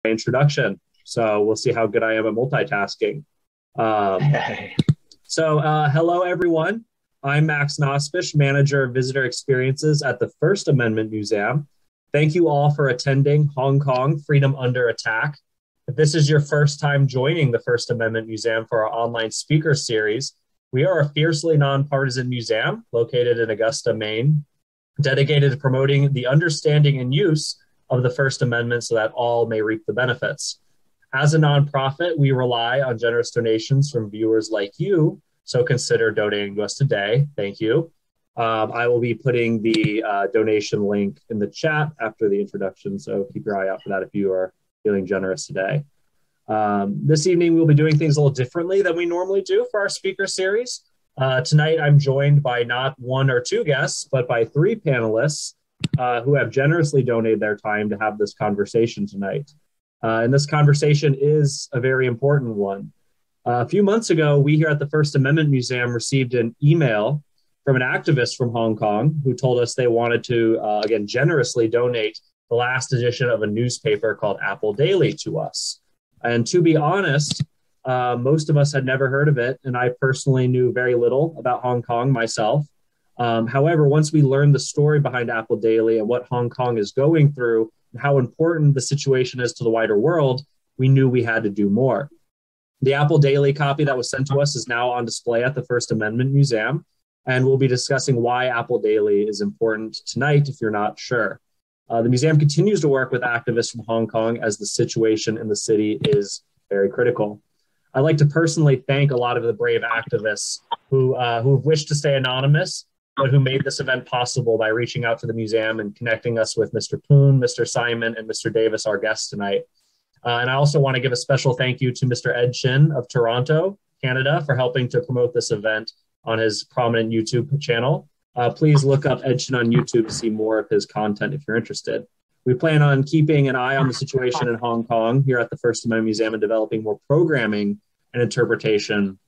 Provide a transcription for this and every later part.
introduction. So we'll see how good I am at multitasking. Hello, everyone. I'm Max Nosbisch, Manager of Visitor Experiences at the First Amendment Museum. Thank you all for attending Hong Kong Freedom Under Attack. If this is your first time joining the First Amendment Museum for our online speaker series, we are a fiercely nonpartisan museum located in Augusta, Maine, dedicated to promoting the understanding and use of the First Amendment so that all may reap the benefits. As a nonprofit, we rely on generous donations from viewers like you, so consider donating to us today. Thank you. I will be putting the donation link in the chat after the introduction, so keep your eye out for that if you are feeling generous today. This evening, we'll be doing things a little differently than we normally do for our speaker series. Tonight, I'm joined by not one or two guests, but by three panelists who have generously donated their time to have this conversation tonight. And this conversation is a very important one. A few months ago, we here at the First Amendment Museum received an email from an activist from Hong Kong who told us they wanted to, again, generously donate the last edition of a newspaper called Apple Daily to us. And to be honest, most of us had never heard of it, and I personally knew very little about Hong Kong myself. However, once we learned the story behind Apple Daily and what Hong Kong is going through, and how important the situation is to the wider world, we knew we had to do more. The Apple Daily copy that was sent to us is now on display at the First Amendment Museum, and we'll be discussing why Apple Daily is important tonight if you're not sure. The museum continues to work with activists from Hong Kong as the situation in the city is very critical. I'd like to personally thank a lot of the brave activists who wished to stay anonymous, but who made this event possible by reaching out to the museum and connecting us with Mr. Poon, Mr. Simon, and Mr. Davis, our guests tonight. And I also want to give a special thank you to Mr. Ed Chin of Toronto, Canada, for helping to promote this event on his prominent YouTube channel. Please look up Ed Chin on YouTube to see more of his content if you're interested. We plan on keeping an eye on the situation in Hong Kong here at the First Amendment Museum and developing more programming and interpretation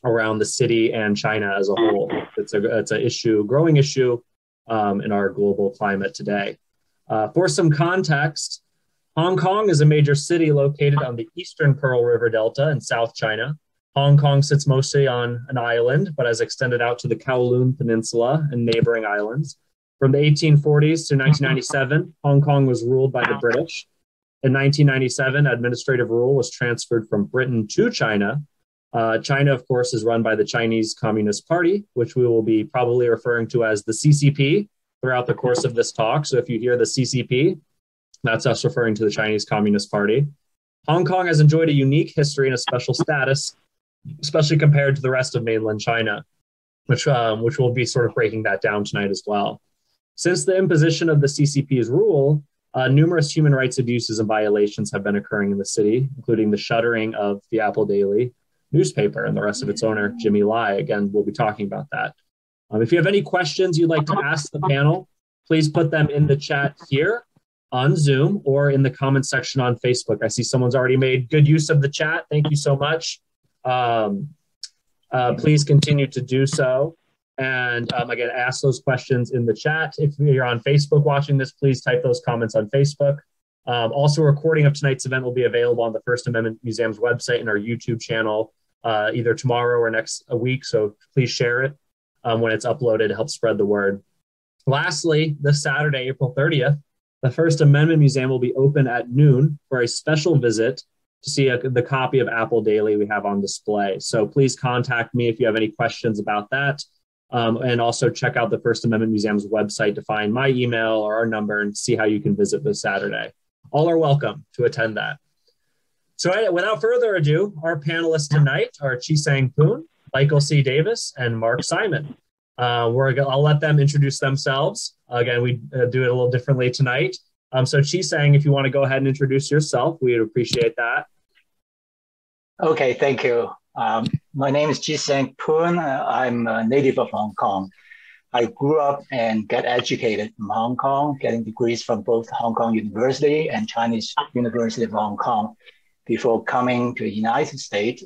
around the city and China as a whole. It's an issue, growing issue in our global climate today. For some context, Hong Kong is a major city located on the eastern Pearl River Delta in South China. Hong Kong sits mostly on an island, but has extended out to the Kowloon Peninsula and neighboring islands. From the 1840s to 1997, Hong Kong was ruled by the British. In 1997, administrative rule was transferred from Britain to China. China, of course, is run by the Chinese Communist Party, which we will be probably referring to as the CCP throughout the course of this talk. So if you hear the CCP, that's us referring to the Chinese Communist Party. Hong Kong has enjoyed a unique history and a special status, especially compared to the rest of mainland China, which we'll be sort of breaking that down tonight as well. Since the imposition of the CCP's rule, numerous human rights abuses and violations have been occurring in the city, including the shuttering of the Apple Daily newspaper and the rest of its owner, Jimmy Lai. Again, we'll be talking about that. If you have any questions you'd like to ask the panel, please put them in the chat here on Zoom or in the comment section on Facebook. I see someone's already made good use of the chat. Thank you so much. Please continue to do so. And again, ask those questions in the chat. If you're on Facebook watching this, please type those comments on Facebook. Also, a recording of tonight's event will be available on the First Amendment Museum's website and our YouTube channel either tomorrow or next week. So please share it when it's uploaded to help spread the word. Lastly, this Saturday, April 30th, the First Amendment Museum will be open at noon for a special visit to see the copy of Apple Daily we have on display. So please contact me if you have any questions about that. And also check out the First Amendment Museum's website to find my email or our number and see how you can visit this Saturday. All are welcome to attend that. So without further ado, our panelists tonight are Chi-Sang Poon, Michael C. Davis, and Mark Simon. I'll let them introduce themselves. Again, we do it a little differently tonight. So Chi-Sang, if you want to go ahead and introduce yourself, we would appreciate that. Okay, thank you. My name is Chi-Sang Poon. I'm a native of Hong Kong. I grew up and got educated in Hong Kong, getting degrees from both Hong Kong University and Chinese University of Hong Kong before coming to the United States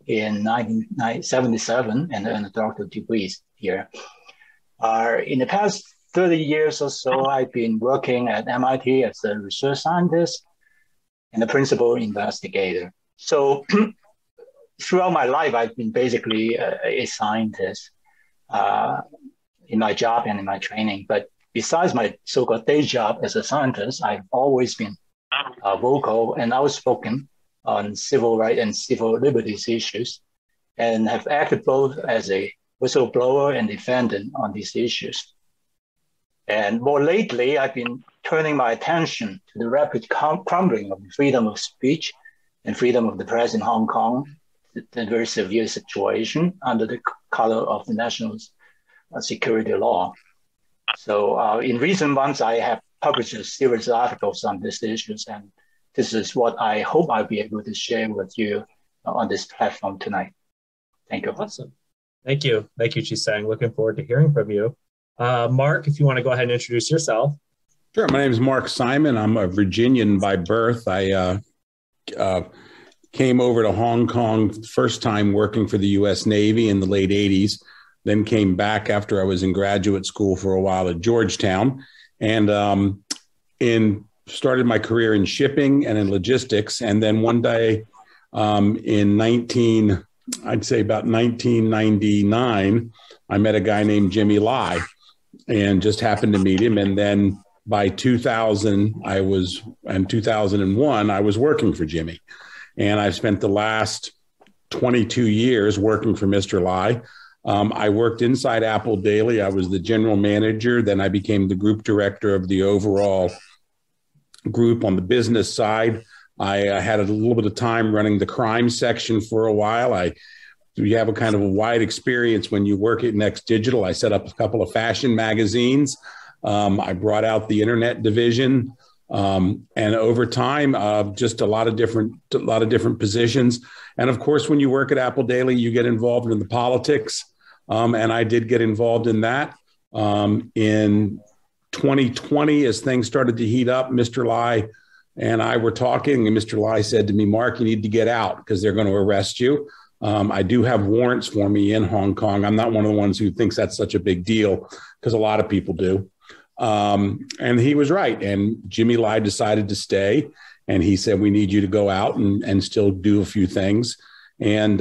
in 1977 and earned a doctoral degrees here. In the past 30 years or so, I've been working at MIT as a research scientist. and the principal investigator. So throughout my life, I've been basically a scientist in my job and in my training. But besides my so-called day job as a scientist, I've always been vocal and outspoken on civil rights and civil liberties issues, and have acted both as a whistleblower and defendant on these issues. And more lately, I've been turning my attention to the rapid crumbling of freedom of speech and freedom of the press in Hong Kong, the very severe situation under the color of the national security law. So in recent months, I have published a series of articles on these issues, and this is what I hope I'll be able to share with you on this platform tonight. Thank you. Awesome. Thank you. Thank you, Chi-Sang. Looking forward to hearing from you. Mark, if you want to go ahead and introduce yourself. Sure. My name is Mark Simon. I'm a Virginian by birth. I came over to Hong Kong first time working for the U.S. Navy in the late 80s, then came back after I was in graduate school for a while at Georgetown, and started my career in shipping and in logistics. And then one day in I'd say about 1999, I met a guy named Jimmy Lai and just happened to meet him. And then by 2001, I was working for Jimmy. And I've spent the last 22 years working for Mr. Lai. I worked inside Apple Daily. I was the general manager. Then I became the group director of the overall group on the business side. I had a little bit of time running the crime section for a while. We have a kind of a wide experience when you work at Next Digital. I set up a couple of fashion magazines. I brought out the internet division. And over time, just a lot of different positions. And of course, when you work at Apple Daily, you get involved in the politics. And I did get involved in that. In 2020, as things started to heat up, Mr. Lai and I were talking, and Mr. Lai said to me, "Mark, you need to get out because they're going to arrest you." I do have warrants for me in Hong Kong. I'm not one of the ones who thinks that's such a big deal because a lot of people do. And he was right. And Jimmy Lai decided to stay. And he said, "We need you to go out and still do a few things." And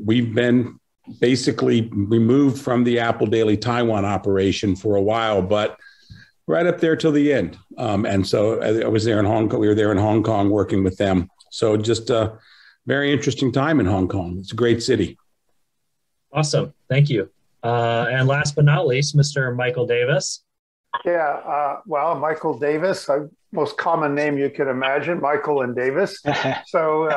we've been basically removed from the Apple Daily Taiwan operation for a while, but right up there till the end. And so I was there in Hong Kong. We were there in Hong Kong working with them. So just a very interesting time in Hong Kong. It's a great city. Awesome. Thank you. And last but not least, Mr. Michael Davis. Yeah, well, Michael Davis, most common name you can imagine, Michael and Davis. So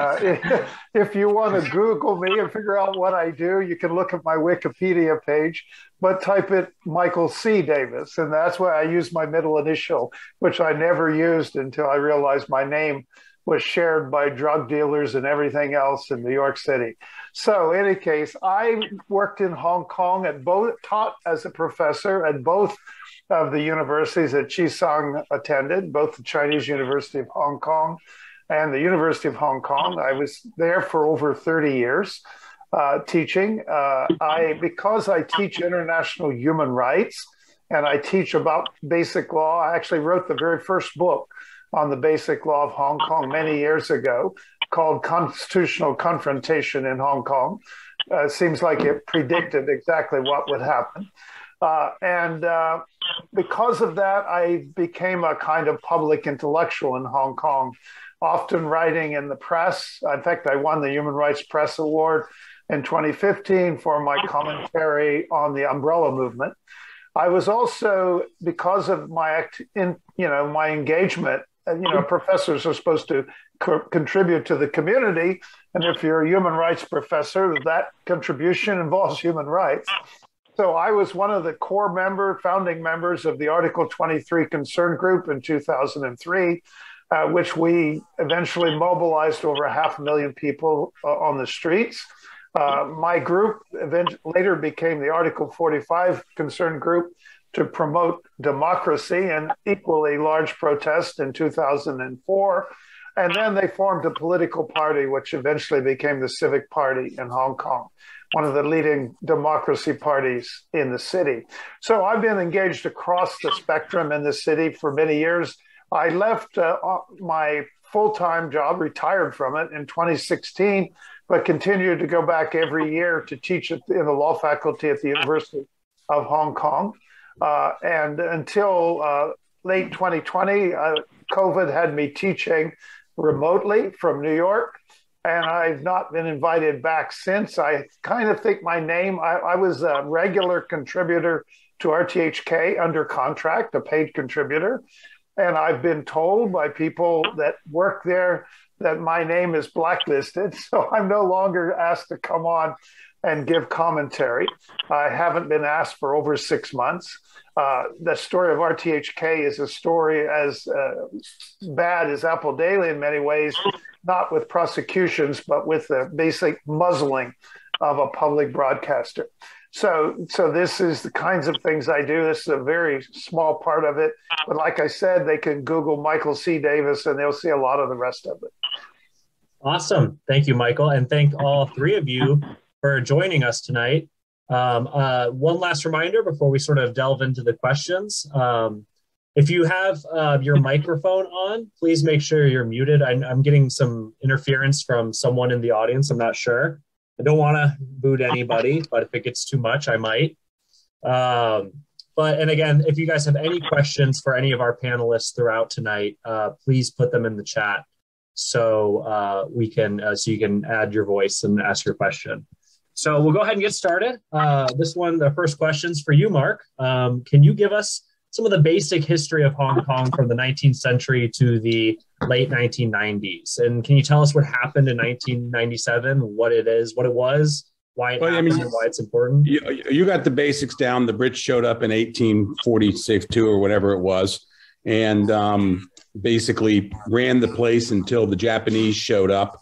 if you want to Google me and figure out what I do, you can look at my Wikipedia page, but type it Michael C. Davis. And that's why I use my middle initial, which I never used until I realized my name was shared by drug dealers and everything else in New York City. So in any case, I worked in Hong Kong taught as a professor at both of the universities that Chi-Sang attended, both the Chinese University of Hong Kong and the University of Hong Kong. I was there for over 30 years teaching. Because I teach international human rights and I teach about basic law, I actually wrote the very first book on the basic law of Hong Kong many years ago called Constitutional Confrontation in Hong Kong. Seems like it predicted exactly what would happen. Because of that, I became a kind of public intellectual in Hong Kong, often writing in the press. In fact, I won the Human Rights Press Award in 2015 for my commentary on the umbrella movement. I was also, because of my engagement, professors are supposed to contribute to the community. And if you're a human rights professor, that contribution involves human rights. So I was one of the founding members of the Article 23 Concern Group in 2003, which we eventually mobilized over 500,000 people on the streets. My group later became the Article 45 Concern Group to promote democracy and equally large protests in 2004. And then they formed a political party, which eventually became the Civic Party in Hong Kong, one of the leading democracy parties in the city. So I've been engaged across the spectrum in the city for many years. I left my full-time job, retired from it in 2016, but continued to go back every year to teach in the law faculty at the University of Hong Kong. And until late 2020, COVID had me teaching remotely from New York, and I've not been invited back since. I kind of think my name, I was a regular contributor to RTHK under contract, a paid contributor. And I've been told by people that work there that my name is blacklisted. So I'm no longer asked to come on and give commentary. I haven't been asked for over 6 months. The story of RTHK is a story as bad as Apple Daily in many ways, not with prosecutions, but with the basic muzzling of a public broadcaster. So this is the kinds of things I do. This is a very small part of it. But like I said, they can Google Michael C. Davis and they'll see a lot of the rest of it. Awesome. Thank you, Michael. And thank all three of you for joining us tonight. One last reminder before we sort of delve into the questions. If you have your microphone on, please make sure you're muted. I'm getting some interference from someone in the audience. I'm not sure. I don't want to boot anybody, but if it gets too much, I might. And again, if you guys have any questions for any of our panelists throughout tonight, please put them in the chat so you can add your voice and ask your question. So we'll go ahead and get started. The first question's for you, Mark. Can you give us some of the basic history of Hong Kong from the 19th century to the late 1990s? And can you tell us what happened in 1997, what it is, what it was, why it happened, and why it's important? You got the basics down. The Brits showed up in 1842 or whatever it was, and basically ran the place until the Japanese showed up.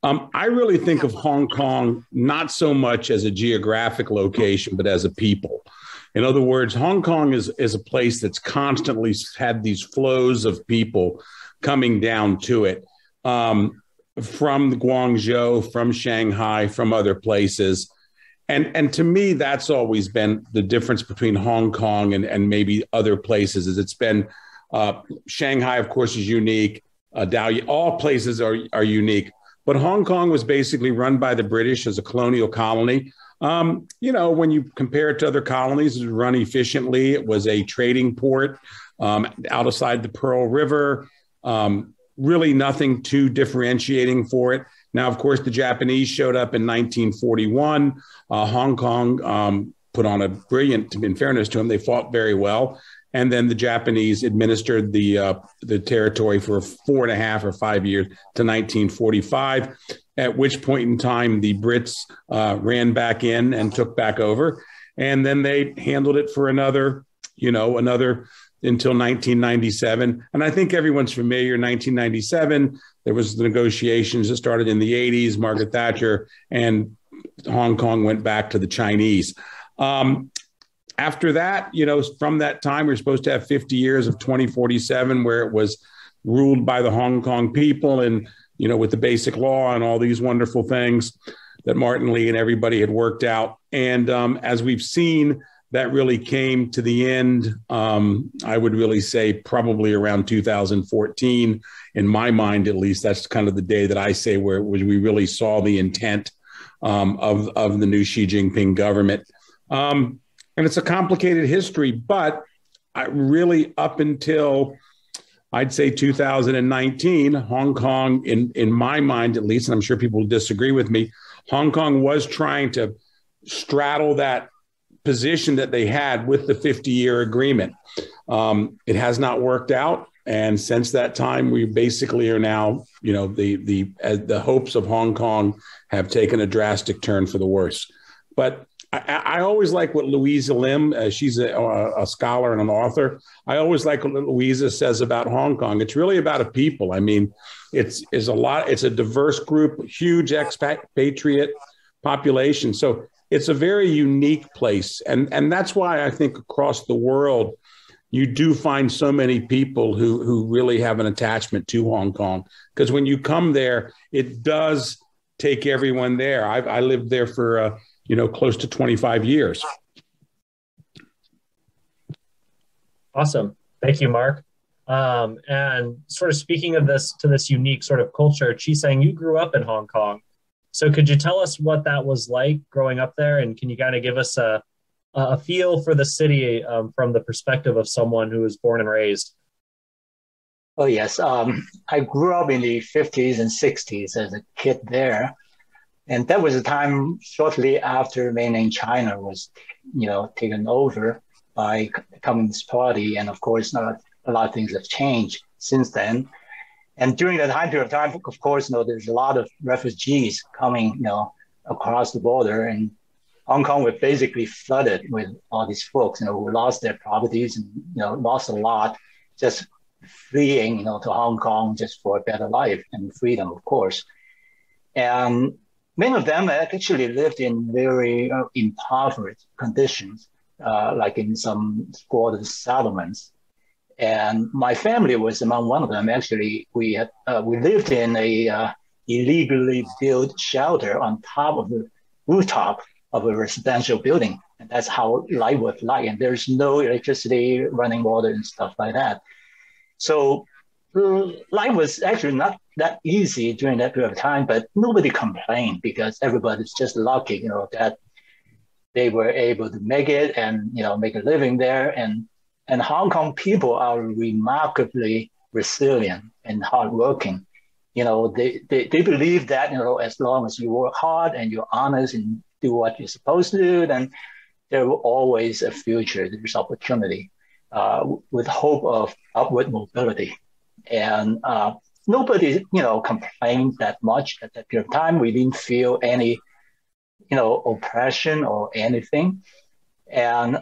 I really think of Hong Kong not so much as a geographic location, but as a people. In other words, Hong Kong is a place that's constantly had these flows of people coming down to it from Guangzhou, from Shanghai, from other places. And to me, that's always been the difference between Hong Kong and maybe other places. Is it's been Shanghai, of course, is unique. All places are unique. But Hong Kong was basically run by the British as a colonial colony. When you compare it to other colonies, it was run efficiently. It was a trading port outside the Pearl River. Really nothing too differentiating for it. Now, of course, the Japanese showed up in 1941. Hong Kong put on a brilliant, in fairness to them, they fought very well. And then the Japanese administered the territory for 4.5 or 5 years to 1945, at which point in time the Brits ran back in and took back over. And then they handled it for another until 1997. And I think everyone's familiar. 1997, there was the negotiations that started in the 80s, Margaret Thatcher, and Hong Kong went back to the Chinese. After that, from that time, we're supposed to have 50 years of 2047 where it was ruled by the Hong Kong people and, with the basic law and all these wonderful things that Martin Lee and everybody had worked out. And as we've seen, that really came to the end, I would really say probably around 2014. In my mind, at least, that's kind of the day that I say where we really saw the intent of the new Xi Jinping government. And it's a complicated history, but really up until, I'd say, 2019, Hong Kong, in my mind at least, and I'm sure people will disagree with me, Hong Kong was trying to straddle that position that they had with the 50-year agreement. It has not worked out. And since that time, we basically are now, the hopes of Hong Kong have taken a drastic turn for the worse. But I always like what Louisa Lim, she's a scholar and an author. I always like what Louisa says about Hong Kong. It's really about a people. I mean, it's a diverse group, huge expatriate population. So it's a very unique place. And that's why I think across the world, you do find so many people who really have an attachment to Hong Kong. Because when you come there, it does take everyone there. I lived there for close to 25 years. Awesome. Thank you, Mark. And sort of speaking of this to this unique sort of culture, Chi-Sang, you grew up in Hong Kong. So could you tell us what that was like growing up there? And can you kind of give us a feel for the city from the perspective of someone who was born and raised? Oh, yes. I grew up in the 50s and 60s as a kid there. And that was a time shortly after mainland China was, taken over by the Communist Party. And of course, a lot of things have changed since then. And during that time period of time, of course, there's a lot of refugees coming, across the border. And Hong Kong was basically flooded with all these folks, who lost their properties and, lost a lot just fleeing, to Hong Kong just for a better life and freedom, of course. And many of them actually lived in very impoverished conditions, like in some squatter settlements. And my family was among one of them. Actually, we lived in a illegally built shelter on top of the rooftop of a residential building. And that's how life was like. And there's no electricity, running water, and stuff like that. So life was actually not that easy during that period of time, but nobody complained because everybody's just lucky, that they were able to make it and, make a living there. And Hong Kong people are remarkably resilient and hardworking. They believe that, as long as you work hard and you're honest and do what you're supposed to do, then there will always a future. There's opportunity with hope of upward mobility. And nobody, complained that much at that period of time. We didn't feel any, oppression or anything. And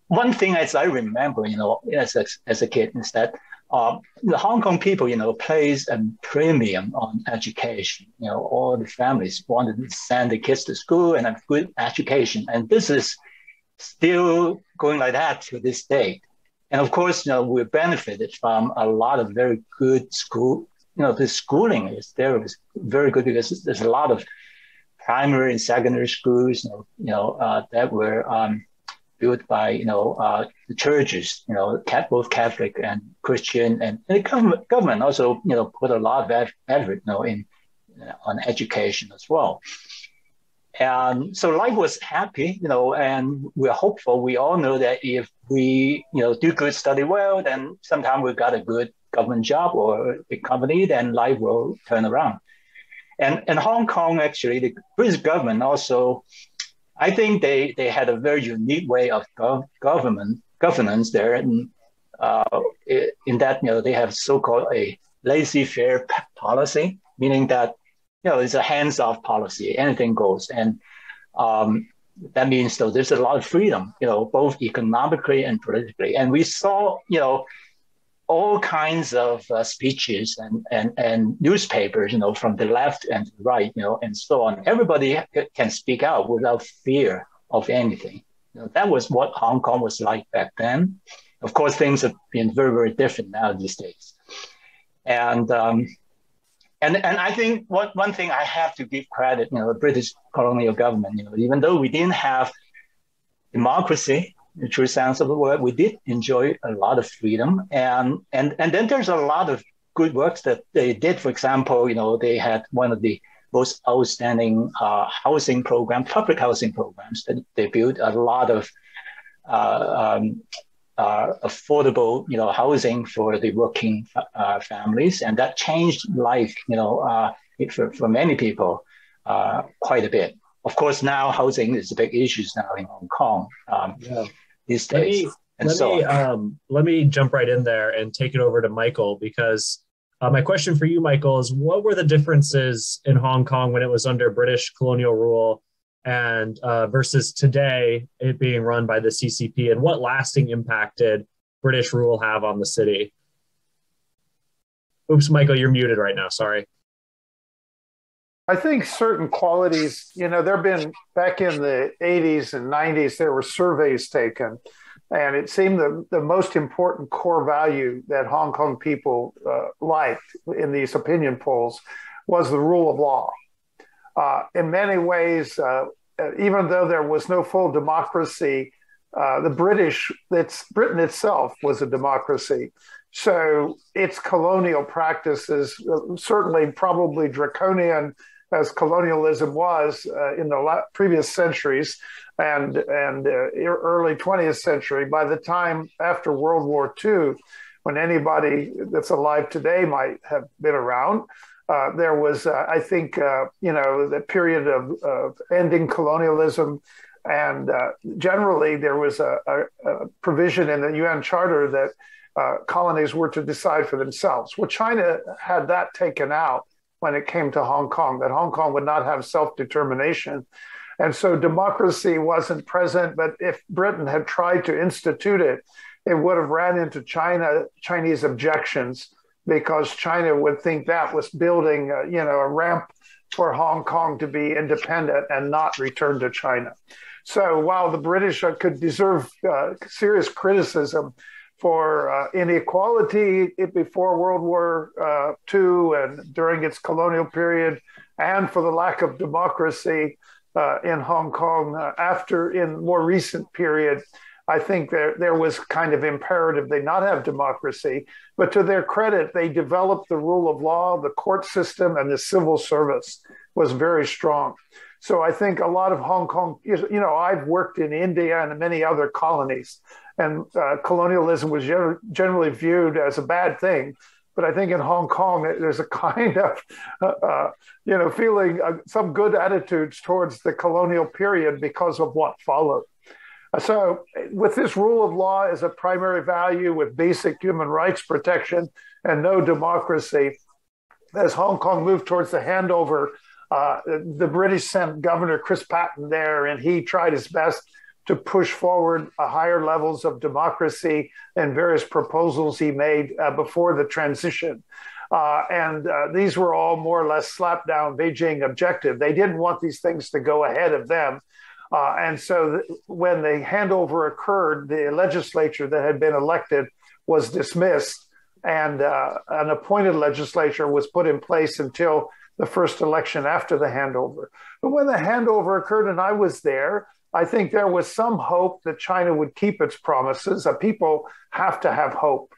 one thing, as I remember, as a kid, is that the Hong Kong people, place a premium on education. All the families wanted to send the kids to school and have good education. And this is still going like that to this day. And of course, we benefited from a lot of very good school. The schooling is very good because there's a lot of primary and secondary schools, that were built by, the churches, both Catholic and Christian, and the government also, put a lot of effort, on education as well. And so life was happy, and we're hopeful. We all know that if we, do good, study well, then sometime we got a good government job or a big company, then life will turn around. And Hong Kong, actually, the British government also, I think they had a very unique way of governance there. And in that, they have so-called a laissez-faire policy, meaning that, it's a hands-off policy. Anything goes. And that means, there's a lot of freedom, both economically and politically. And we saw, all kinds of speeches and newspapers, from the left and the right, and so on. Everybody can speak out without fear of anything. That was what Hong Kong was like back then. Of course, things have been very, very different now these days. And I think one thing I have to give credit, the British colonial government, even though we didn't have democracy, in the true sense of the word, we did enjoy a lot of freedom. And then there's a lot of good works that they did. For example, they had one of the most outstanding housing program, public housing programs that they built a lot of affordable, housing for the working families, and that changed life, for many people quite a bit. Of course, now housing is a big issue now in Hong Kong these days. Let me jump right in there and take it over to Michael, because my question for you, Michael, is what were the differences in Hong Kong when it was under British colonial rule and versus today it being run by the CCP, and what lasting impact did British rule have on the city? Oops, Michael, you're muted right now. Sorry. I think certain qualities, there have been back in the 80s and 90s, there were surveys taken, and it seemed the most important core value that Hong Kong people liked in these opinion polls was the rule of law. In many ways, even though there was no full democracy, the British, Britain itself was a democracy. So its colonial practices, certainly probably draconian as colonialism was in the previous centuries and early 20th century, by the time after World War II, when anybody that's alive today might have been around, there was, I think, the period of ending colonialism. And generally, there was a provision in the UN Charter that colonies were to decide for themselves. Well, China had that taken out when it came to Hong Kong, that Hong Kong would not have self-determination. And so democracy wasn't present, but if Britain had tried to institute it, it would have ran into Chinese objections, because China would think that was building, a ramp for Hong Kong to be independent and not return to China. So while the British could deserve serious criticism for inequality before World War II and during its colonial period, and for the lack of democracy in Hong Kong in more recent period, I think there was kind of imperative they not have democracy. But to their credit, they developed the rule of law, the court system, and the civil service was very strong. So I think a lot of Hong Kong, I've worked in India and many other colonies, and colonialism was generally viewed as a bad thing. But I think in Hong Kong, there's a kind of, feeling some good attitudes towards the colonial period because of what followed. So with this rule of law as a primary value, with basic human rights protection and no democracy, as Hong Kong moved towards the handover, the British sent Governor Chris Patten there, and he tried his best to push forward higher levels of democracy and various proposals he made before the transition. And these were all more or less slapped down Beijing objective. They didn't want these things to go ahead of them. And so when the handover occurred, the legislature that had been elected was dismissed, and an appointed legislature was put in place until the first election after the handover. But when the handover occurred and I was there, I think there was some hope that China would keep its promises. People have to have hope.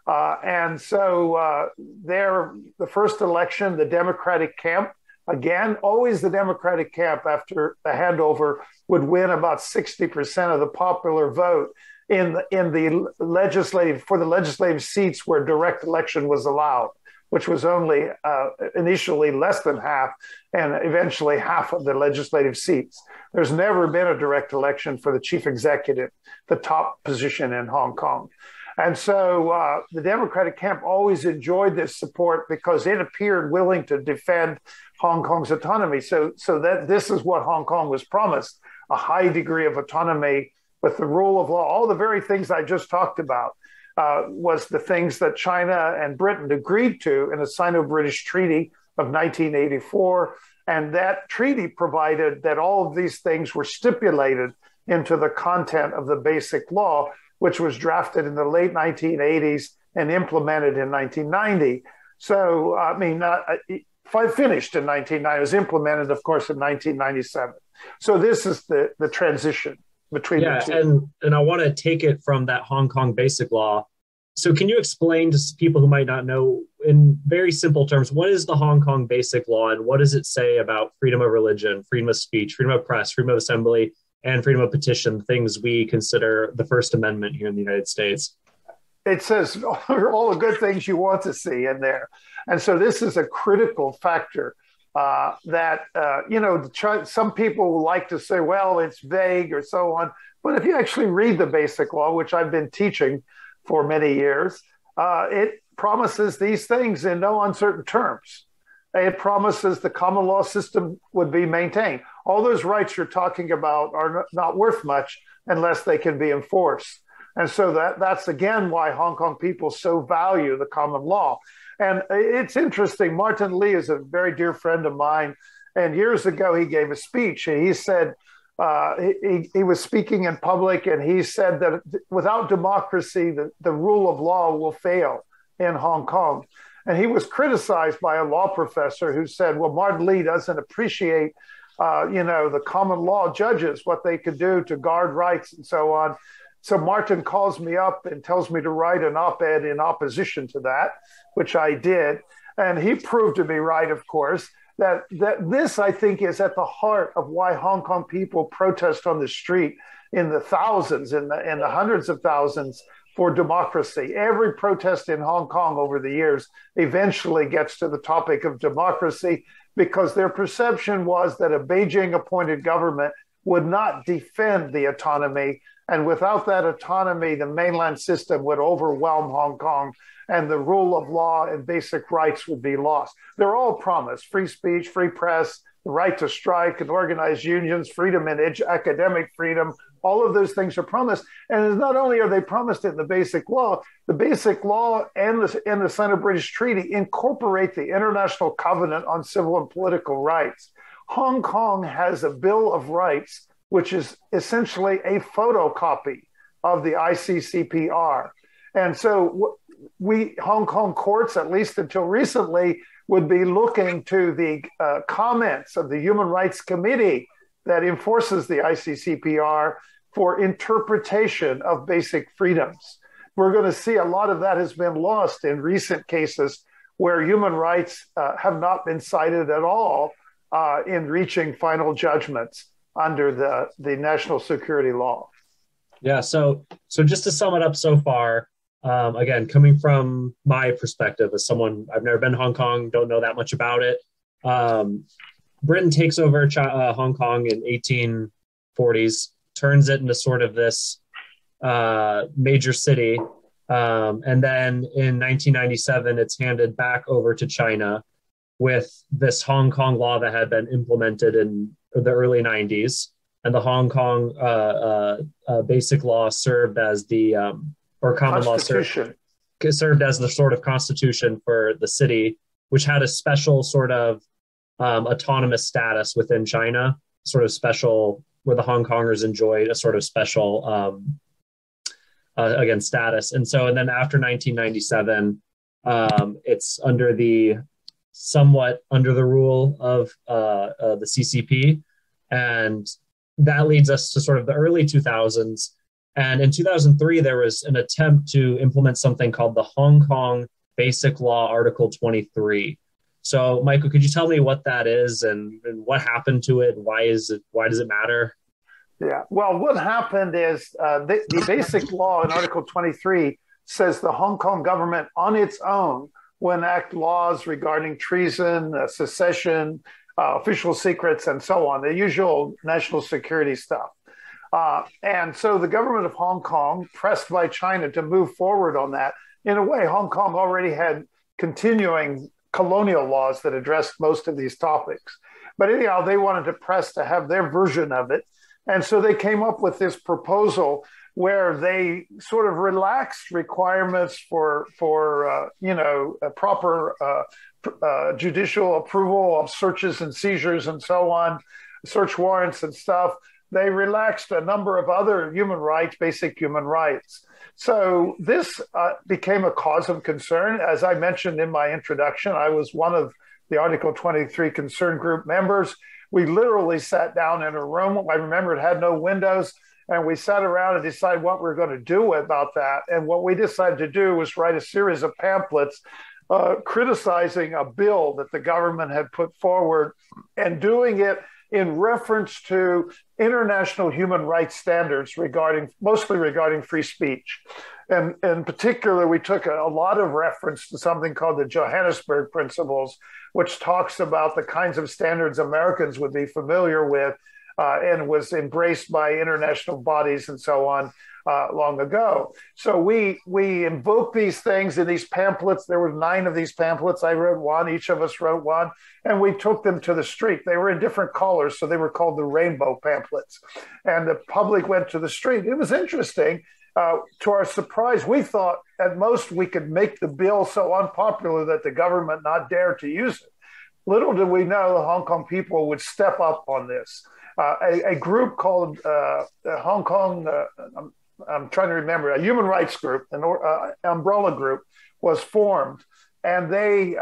And so the first election, the Democratic camp, again, always the Democratic camp after the handover would win about 60% of the popular vote in the legislative seats where direct election was allowed, which was only initially less than half and eventually half of the legislative seats. There's never been a direct election for the chief executive, the top position in Hong Kong. And so the Democratic camp always enjoyed this support because it appeared willing to defend Hong Kong's autonomy. So that this is what Hong Kong was promised, a high degree of autonomy with the rule of law, all the very things I just talked about. Was the things that China and Britain agreed to in a Sino-British Treaty of 1984. And that treaty provided that all of these things were stipulated into the content of the Basic Law, which was drafted in the late 1980s and implemented in 1990. So, finished in 1990, it was implemented, of course, in 1997. So this is the transition between the two. And I want to take it from that Hong Kong Basic Law. So can you explain to people who might not know, in very simple terms, what is the Hong Kong Basic Law and what does it say about freedom of religion, freedom of speech, freedom of press, freedom of assembly, and freedom of petition, things we consider the First Amendment here in the United States? It says all the good things you want to see in there. And so this is a critical factor some people like to say, well, it's vague or so on. But if you actually read the Basic Law, which I've been teaching for many years, it promises these things in no uncertain terms. It promises the common law system would be maintained. All those rights you're talking about are not worth much unless they can be enforced. And so that's, again, why Hong Kong people so value the common law. And it's interesting. Martin Lee is a very dear friend of mine. And years ago, he gave a speech. And he said, he was speaking in public, and he said that without democracy, the rule of law will fail in Hong Kong. And he was criticized by a law professor who said, well, Martin Lee doesn't appreciate the common law judges, what they could do to guard rights and so on. So Martin calls me up and tells me to write an op-ed in opposition to that, which I did. And he proved to be right, of course, that this, I think, is at the heart of why Hong Kong people protest on the street in the thousands, in the hundreds of thousands for democracy. Every protest in Hong Kong over the years eventually gets to the topic of democracy, because their perception was that a Beijing-appointed government would not defend the autonomy. And without that autonomy, the mainland system would overwhelm Hong Kong, and the rule of law and basic rights would be lost. They're all promised: free speech, free press, the right to strike and organize unions, freedom in academic freedom. All of those things are promised. And not only are they promised in the basic law and the Sino-British Treaty incorporate the International Covenant on Civil and Political Rights. Hong Kong has a Bill of Rights, which is essentially a photocopy of the ICCPR. And so Hong Kong courts, at least until recently, would be looking to the comments of the Human Rights Committee that enforces the ICCPR for interpretation of basic freedoms. We're going to see a lot of that has been lost in recent cases where human rights have not been cited at all in reaching final judgments under the national security law. Yeah, so just to sum it up so far, again, coming from my perspective as someone, I've never been to Hong Kong, don't know that much about it. Britain takes over Hong Kong in 1840s, turns it into sort of this major city. And then in 1997, it's handed back over to China with this Hong Kong law that had been implemented in the early 90s. And the Hong Kong basic law served as the, or common law served as the sort of constitution for the city, which had a special sort of autonomous status within China, sort of special, where the Hong Kongers enjoyed a sort of special, again, status. And then after 1997, it's somewhat under the rule of the CCP. And that leads us to sort of the early 2000s. And in 2003, there was an attempt to implement something called the Hong Kong Basic Law Article 23. So, Michael, could you tell me what that is and what happened to it? Why does it matter? Yeah, well, what happened is the basic law in Article 23 says the Hong Kong government on its own will enact laws regarding treason, secession, official secrets, and so on, the usual national security stuff. And so the government of Hong Kong, pressed by China to move forward on that, in a way, Hong Kong already had continuing colonial laws that addressed most of these topics. But anyhow, they wanted to press to have their version of it. And so they came up with this proposal where they sort of relaxed requirements for proper judicial approval of searches and seizures and so on, search warrants and stuff. They relaxed a number of other human rights, basic human rights. So this became a cause of concern. As I mentioned in my introduction, I was one of the Article 23 concern group members. We literally sat down in a room. I remember it had no windows, and we sat around and decided what we were going to do about that. And what we decided to do was write a series of pamphlets criticizing a bill that the government had put forward, and doing it in reference to international human rights standards mostly regarding free speech. And in particular, we took a lot of reference to something called the Johannesburg Principles, which talks about the kinds of standards Americans would be familiar with and was embraced by international bodies and so on long ago. So we invoked these things in these pamphlets. There were 9 of these pamphlets. I wrote one, each of us wrote one, and we took them to the street. They were in different colors, so they were called the rainbow pamphlets. And the public went to the street. It was interesting. To our surprise, we thought at most we could make the bill so unpopular that the government not dare to use it. Little did we know the Hong Kong people would step up on this. A group called Hong Kong, I'm trying to remember, a human rights group, an umbrella group was formed, and they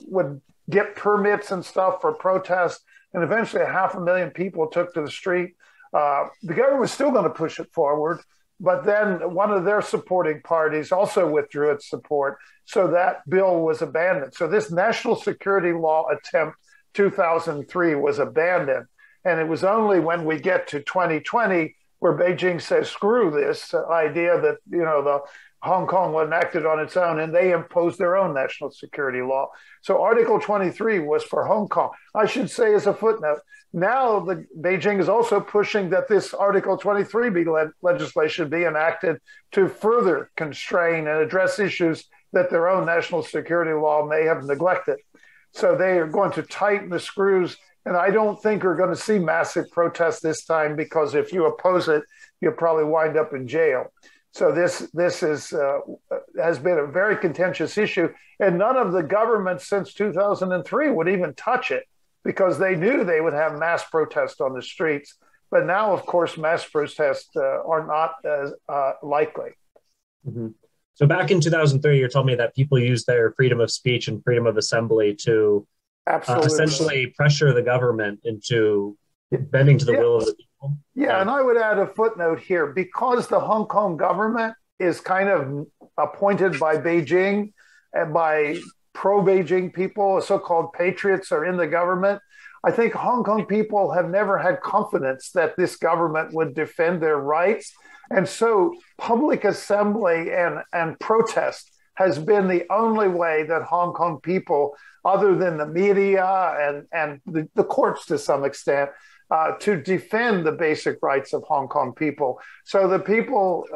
would get permits and stuff for protests. and eventually 500,000 people took to the street. The government was still going to push it forward, but then one of their supporting parties also withdrew its support, so that bill was abandoned. So this national security law attempt, 2003, was abandoned. And it was only when we get to 2020 where Beijing says, screw this idea that, the Hong Kong enacted on its own, and they imposed their own national security law. So Article 23 was for Hong Kong. I should say as a footnote, now Beijing is also pushing that this Article 23 legislation be enacted to further constrain and address issues that their own national security law may have neglected. So they are going to tighten the screws. And I don't think we're going to see massive protests this time, because if you oppose it, you'll probably wind up in jail. So this has been a very contentious issue. And none of the governments since 2003 would even touch it, because they knew they would have mass protests on the streets. But now, of course, mass protests are not as likely. Mm-hmm. So back in 2003, you're telling me that people used their freedom of speech and freedom of assembly to essentially pressure the government into bending to the will of the people. Yeah, and I would add a footnote here. Because the Hong Kong government is kind of appointed by Beijing and by pro-Beijing people, so-called patriots are in the government, I think Hong Kong people have never had confidence that this government would defend their rights. And so public assembly and protest has been the only way that Hong Kong people, other than the media and the courts to some extent, to defend the basic rights of Hong Kong people. So the people,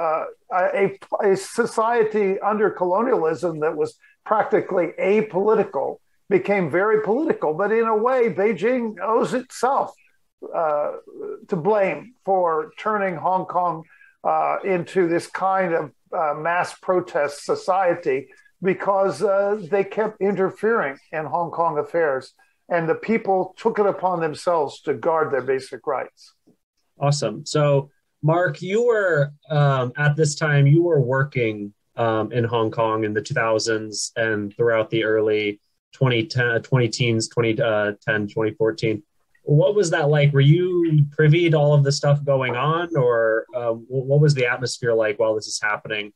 a society under colonialism that was practically apolitical became very political. But in a way, Beijing owes itself to blame for turning Hong Kong into this kind of mass protest society, because they kept interfering in Hong Kong affairs, and the people took it upon themselves to guard their basic rights. Awesome. So, Mark, you were at this time, you were working in Hong Kong in the 2000s and throughout the early 2010s, 2014. What was that like? Were you privy to all of the stuff going on, or what was the atmosphere like while this is happening?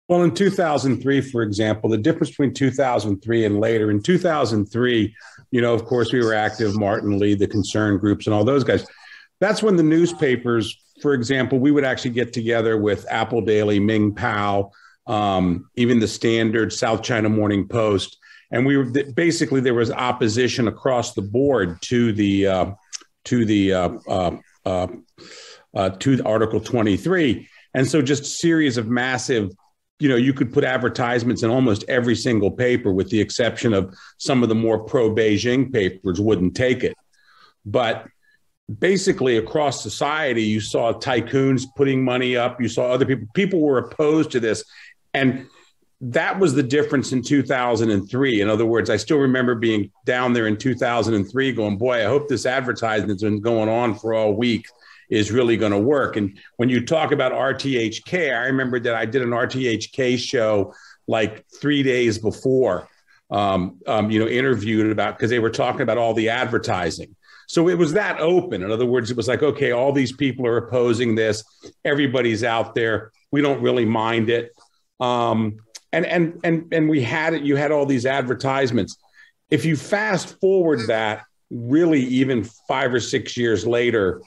Well, in 2003, for example, the difference between 2003 and later, in 2003, of course, we were active, Martin Lee, the concerned groups and all those guys. That's when the newspapers, for example, we would actually get together with Apple Daily, Ming Pao, even the Standard, South China Morning Post. And we were basically, there was opposition across the board to the Article 23. And so just a series of massive, you could put advertisements in almost every single paper, with the exception of some of the more pro-Beijing papers wouldn't take it. But basically across society, you saw tycoons putting money up. You saw other people were opposed to this. And that was the difference in 2003. In other words, I still remember being down there in 2003 going, boy, I hope this advertisement's been going on for all week is really going to work. And when you talk about RTHK, I remember that I did an RTHK show like 3 days before, interviewed about, because they were talking about all the advertising. So it was that open. In other words, it was like, okay, all these people are opposing this. Everybody's out there. We don't really mind it. And we had it. You had all these advertisements. If you fast forward that, really even 5 or 6 years later,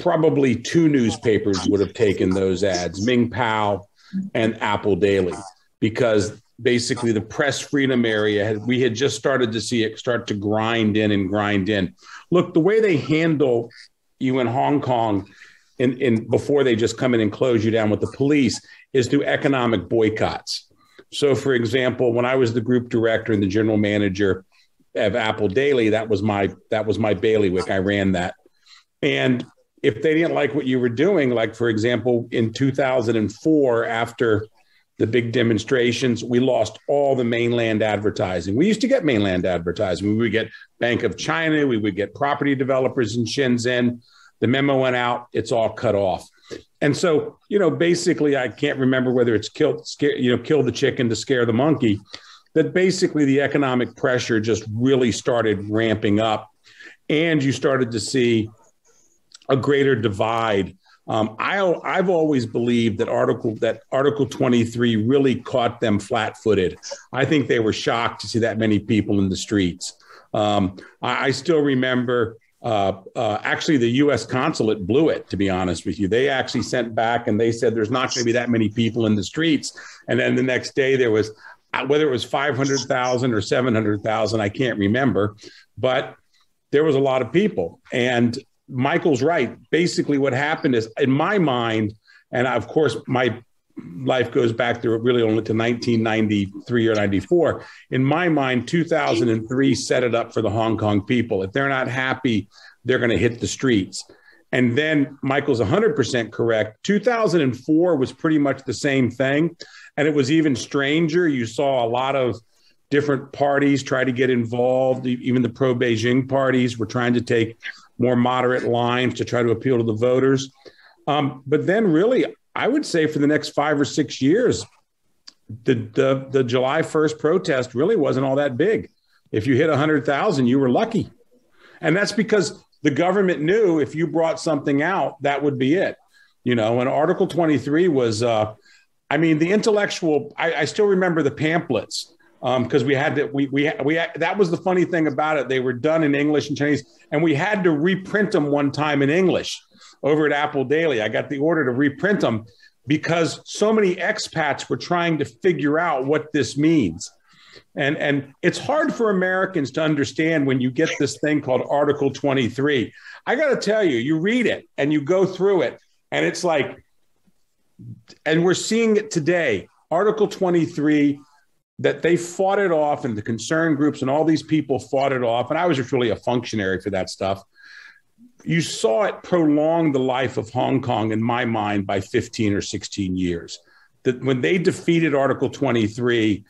probably 2 newspapers would have taken those ads, Ming Pao and Apple Daily, because basically the press freedom area, we had just started to see it start to grind in. Look, the way they handle you in Hong Kong in before they just come in and close you down with the police is through economic boycotts. So, for example, when I was the group director and the general manager of Apple Daily, that was my bailiwick. I ran that. And if they didn't like what you were doing, like, for example, in 2004, after the big demonstrations, we lost all the mainland advertising. We used to get mainland advertising. We would get Bank of China. We would get property developers in Shenzhen. The memo went out. It's all cut off. And so, basically, I can't remember whether it's kill the chicken to scare the monkey, that basically the economic pressure just really started ramping up. and you started to see a greater divide. I've always believed that Article 23 really caught them flat-footed. I think they were shocked to see that many people in the streets. I still remember actually the U.S. consulate blew it, to be honest with you. They actually sent back and they said there's not going to be that many people in the streets. And then the next day there was, whether it was 500,000 or 700,000, I can't remember, but there was a lot of people. And Michael's right. Basically what happened is, in my mind, and of course my life goes back to really only to 1993 or 94. In my mind, 2003 set it up for the Hong Kong people. If they're not happy, they're going to hit the streets. And then Michael's 100% correct. 2004 was pretty much the same thing. And it was even stranger. You saw a lot of different parties try to get involved. Even the pro-Beijing parties were trying to take more moderate lines to try to appeal to the voters. But then really, I would say for the next 5 or 6 years, the July 1st protest really wasn't all that big. If you hit 100,000, you were lucky. And that's because the government knew if you brought something out, that would be it. And Article 23 was, the intellectual, I still remember the pamphlets. Because we had to, that was the funny thing about it. They were done in English and Chinese, and we had to reprint them one time in English over at Apple Daily. I got the order to reprint them because so many expats were trying to figure out what this means. And it's hard for Americans to understand when you get this thing called Article 23. I got to tell you, you read it and you go through it, and it's like, and we're seeing it today, Article 23, that they fought it off, and the concern groups and all these people fought it off. And I was just really a functionary for that stuff. You saw it prolong the life of Hong Kong, in my mind, by 15 or 16 years. That when they defeated Article 23,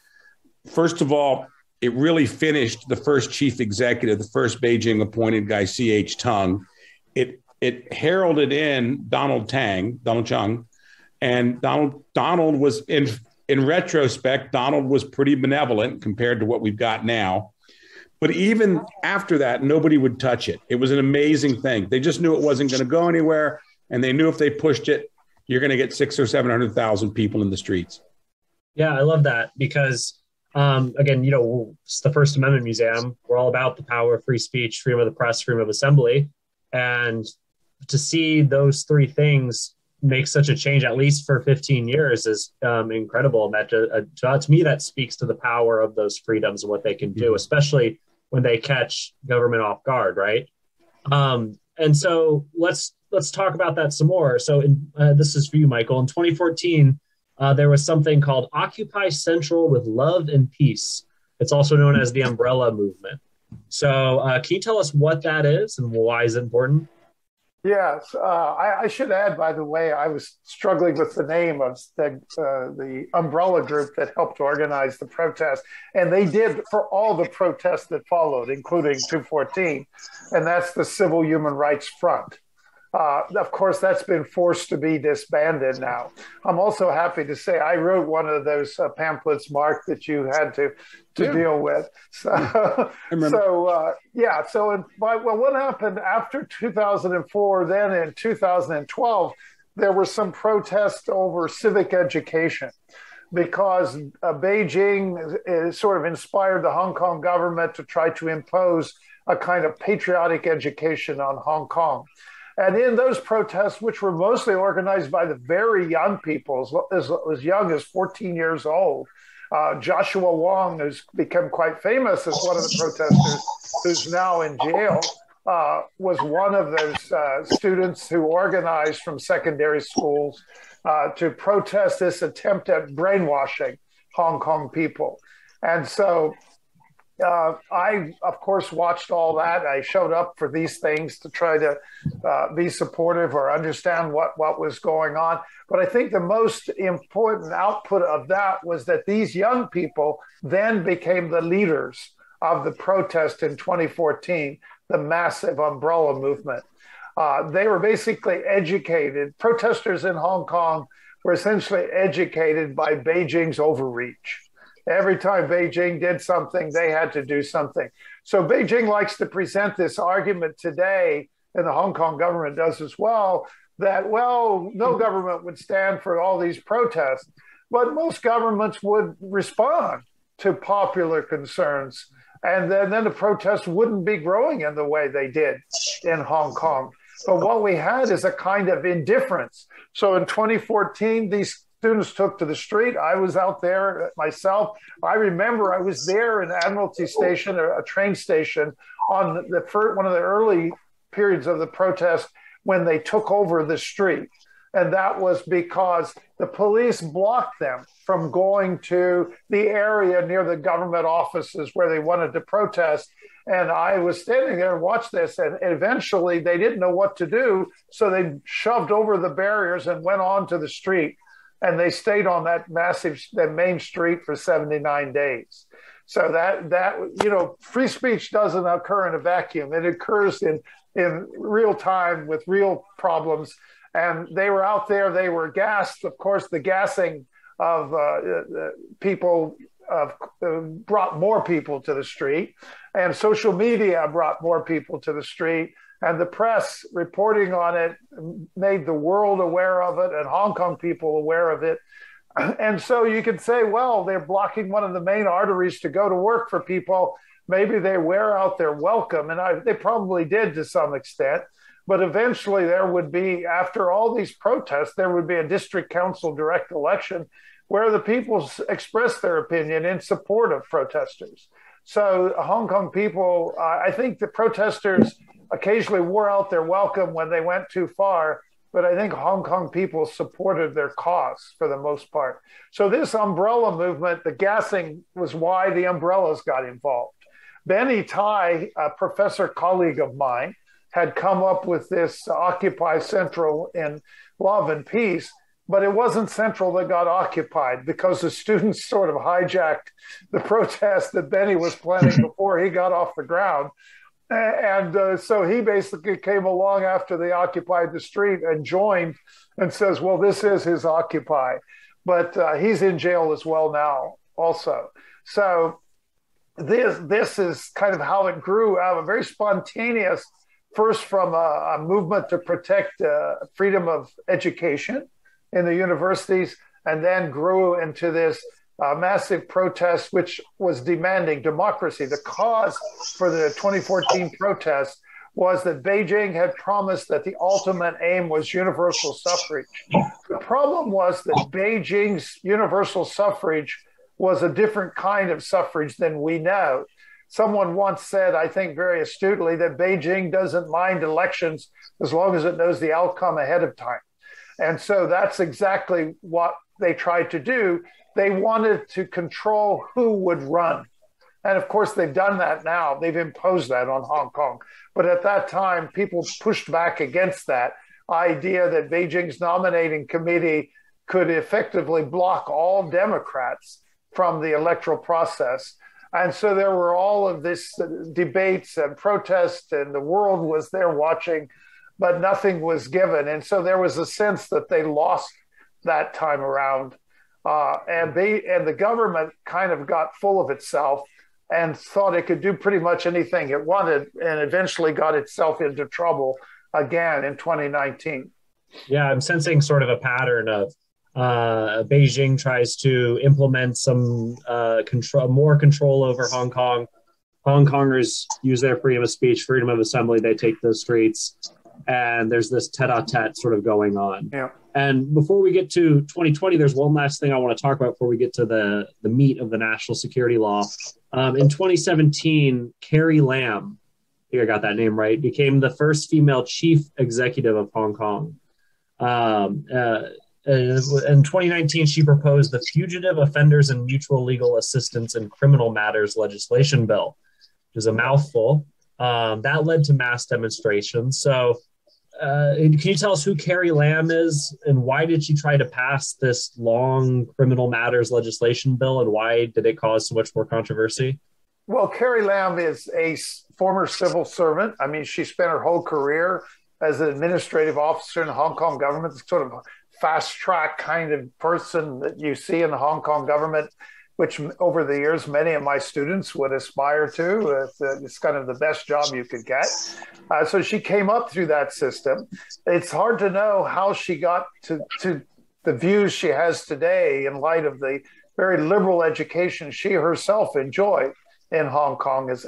first of all, it really finished the first chief executive, the first Beijing appointed guy, C.H. Tung. It heralded in Donald Chung, and Donald was in retrospect, Donald was pretty benevolent compared to what we've got now. But even after that, nobody would touch it. It was an amazing thing. They just knew it wasn't going to go anywhere. And they knew if they pushed it, you're going to get 600,000 or 700,000 people in the streets. Yeah, I love that because, again, it's the First Amendment Museum. We're all about the power of free speech, freedom of the press, freedom of assembly. And to see those three things make such a change, at least for 15 years, is incredible. And that to me, that speaks to the power of those freedoms and what they can do, especially when they catch government off guard, right? And so let's talk about that some more. So this is for you, Michael. In 2014, there was something called Occupy Central with Love and Peace. It's also known as the Umbrella Movement. So can you tell us what that is and why is it important? Yes, I should add, by the way, I was struggling with the name of the umbrella group that helped organize the protest. And they did for all the protests that followed, including 214. And that's the Civil Human Rights Front. Of course, that's been forced to be disbanded now. I'm also happy to say I wrote one of those pamphlets, Mark, that you had to deal with. So, what happened after 2004, then in 2012, there were some protests over civic education because Beijing sort of inspired the Hong Kong government to try to impose a kind of patriotic education on Hong Kong. And in those protests, which were mostly organized by the very young people, as young as 14 years old, Joshua Wong, who's become quite famous as one of the protesters, who's now in jail, was one of those students who organized from secondary schools to protest this attempt at brainwashing Hong Kong people. And so I, of course, watched all that. I showed up for these things to try to be supportive or understand what was going on. But I think the most important output of that was that these young people then became the leaders of the protest in 2014, the massive umbrella movement. They were basically educated. Protesters in Hong Kong were essentially educated by Beijing's overreach. Every time Beijing did something, they had to do something. So Beijing likes to present this argument today, and the Hong Kong government does as well, that, well, no government would stand for all these protests, but most governments would respond to popular concerns. And then the protests wouldn't be growing in the way they did in Hong Kong. But what we had is a kind of indifference. So in 2014, these students took to the street. I was out there myself. I remember I was there in Admiralty Station, a train station, on one of the early periods of the protest when they took over the street. And that was because the police blocked them from going to the area near the government offices where they wanted to protest. And I was standing there and watched this, and eventually they didn't know what to do. So they shoved over the barriers and went on to the street. And they stayed on that main street for 79 days. So that free speech doesn't occur in a vacuum. It occurs in real time with real problems. And they were out there, they were gassed. Of course, the gassing of people brought more people to the street, and social media brought more people to the street, and the press reporting on it made the world aware of it and Hong Kong people aware of it. And so you could say, well, they're blocking one of the main arteries to go to work for people. Maybe they wear out their welcome, and they probably did to some extent. But eventually there would be, after all these protests, there would be a district council direct election where the people express their opinion in support of protesters. So Hong Kong people, I think the protesters occasionally wore out their welcome when they went too far, but I think Hong Kong people supported their cause for the most part. So this umbrella movement, the gassing was why the umbrellas got involved. Benny Tai, a professor colleague of mine, had come up with this Occupy Central in Love and Peace, but it wasn't Central that got occupied because the students sort of hijacked the protest that Benny was planning before he got off the ground. And so he basically came along after they occupied the street and joined and says, well, this is his Occupy. But he's in jail as well now also. So this is kind of how it grew out of a very spontaneous, first from a movement to protect freedom of education in the universities, and then grew into this massive protest, which was demanding democracy. The cause for the 2014 protests was that Beijing had promised that the ultimate aim was universal suffrage. The problem was that Beijing's universal suffrage was a different kind of suffrage than we know. Someone once said, I think very astutely, that Beijing doesn't mind elections as long as it knows the outcome ahead of time. And so that's exactly what they tried to do. They wanted to control who would run. And of course, they've done that now. They've imposed that on Hong Kong. But at that time, people pushed back against that idea that Beijing's nominating committee could effectively block all Democrats from the electoral process. And so there were all of this debates and protests, and the world was there watching, but nothing was given. And so there was a sense that they lost that time around. And the government kind of got full of itself and thought it could do pretty much anything it wanted, and eventually got itself into trouble again in 2019. Yeah, I'm sensing sort of a pattern of Beijing tries to implement some more control over Hong Kong. Hong Kongers use their freedom of speech, freedom of assembly. They take the streets, and there's this tete-a-tete sort of going on. Yeah. And before we get to 2020, there's one last thing I want to talk about before we get to the meat of the national security law. In 2017, Carrie Lam, I think I got that name right, became the first female chief executive of Hong Kong. In 2019, she proposed the Fugitive Offenders and Mutual Legal Assistance in Criminal Matters legislation bill, which is a mouthful. That led to mass demonstrations. So can you tell us who Carrie Lam is, and why did she try to pass this long criminal matters legislation bill, and why did it cause so much more controversy? Well, Carrie Lam is a former civil servant. I mean, she spent her whole career as an administrative officer in the Hong Kong government, sort of fast track kind of person that you see in the Hong Kong government. which over the years, many of my students would aspire to. It's kind of the best job you could get. So she came up through that system. It's hard to know how she got to the views she has today in light of the very liberal education she herself enjoyed in Hong Kong, as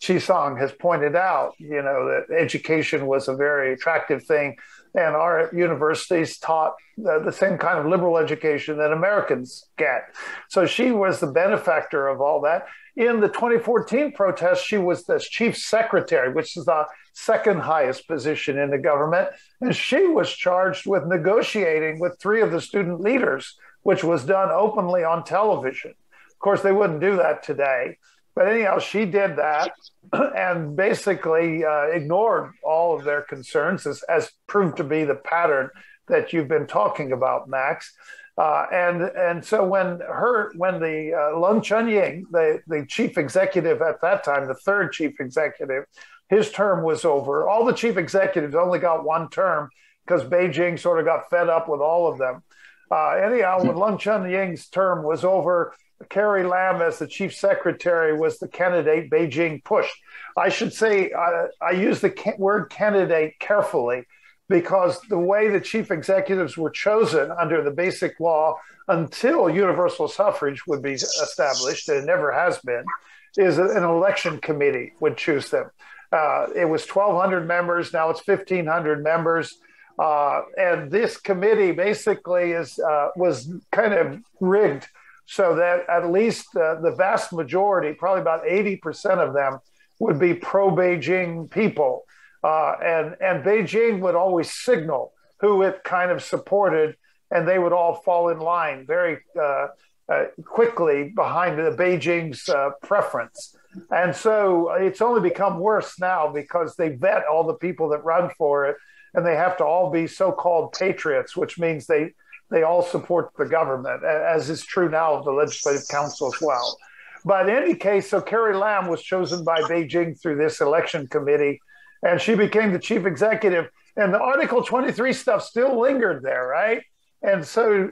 Chi Song has pointed out. That education was a very attractive thing, and our universities taught the same kind of liberal education that Americans get. So she was the benefactor of all that. In the 2014 protests, she was the chief secretary, which is the second highest position in the government. And she was charged with negotiating with 3 of the student leaders, which was done openly on television. Of course, they wouldn't do that today. But anyhow, she did that and basically ignored all of their concerns, as proved to be the pattern that you've been talking about, Max. And so when the Lung Chun-ying, the chief executive at that time, the third chief executive, his term was over. All the chief executives only got 1 term because Beijing sort of got fed up with all of them. Anyhow, when Lung Chun-ying's term was over, Carrie Lam, as the chief secretary, was the candidate Beijing pushed. I should say I use the word candidate carefully, because the way the chief executives were chosen under the Basic Law until universal suffrage would be established, and it never has been, is an election committee would choose them. It was 1,200 members. Now it's 1,500 members. And this committee basically was kind of rigged so that at least the vast majority, probably about 80% of them, would be pro-Beijing people. And Beijing would always signal who it kind of supported, and they would all fall in line very quickly behind the Beijing's preference. And so it's only become worse now because they vet all the people that run for it, and they have to all be so-called patriots, which means they all support the government, as is true now of the Legislative Council as well. But in any case, so Carrie Lam was chosen by Beijing through this election committee, and she became the chief executive. And the Article 23 stuff still lingered there, right? And so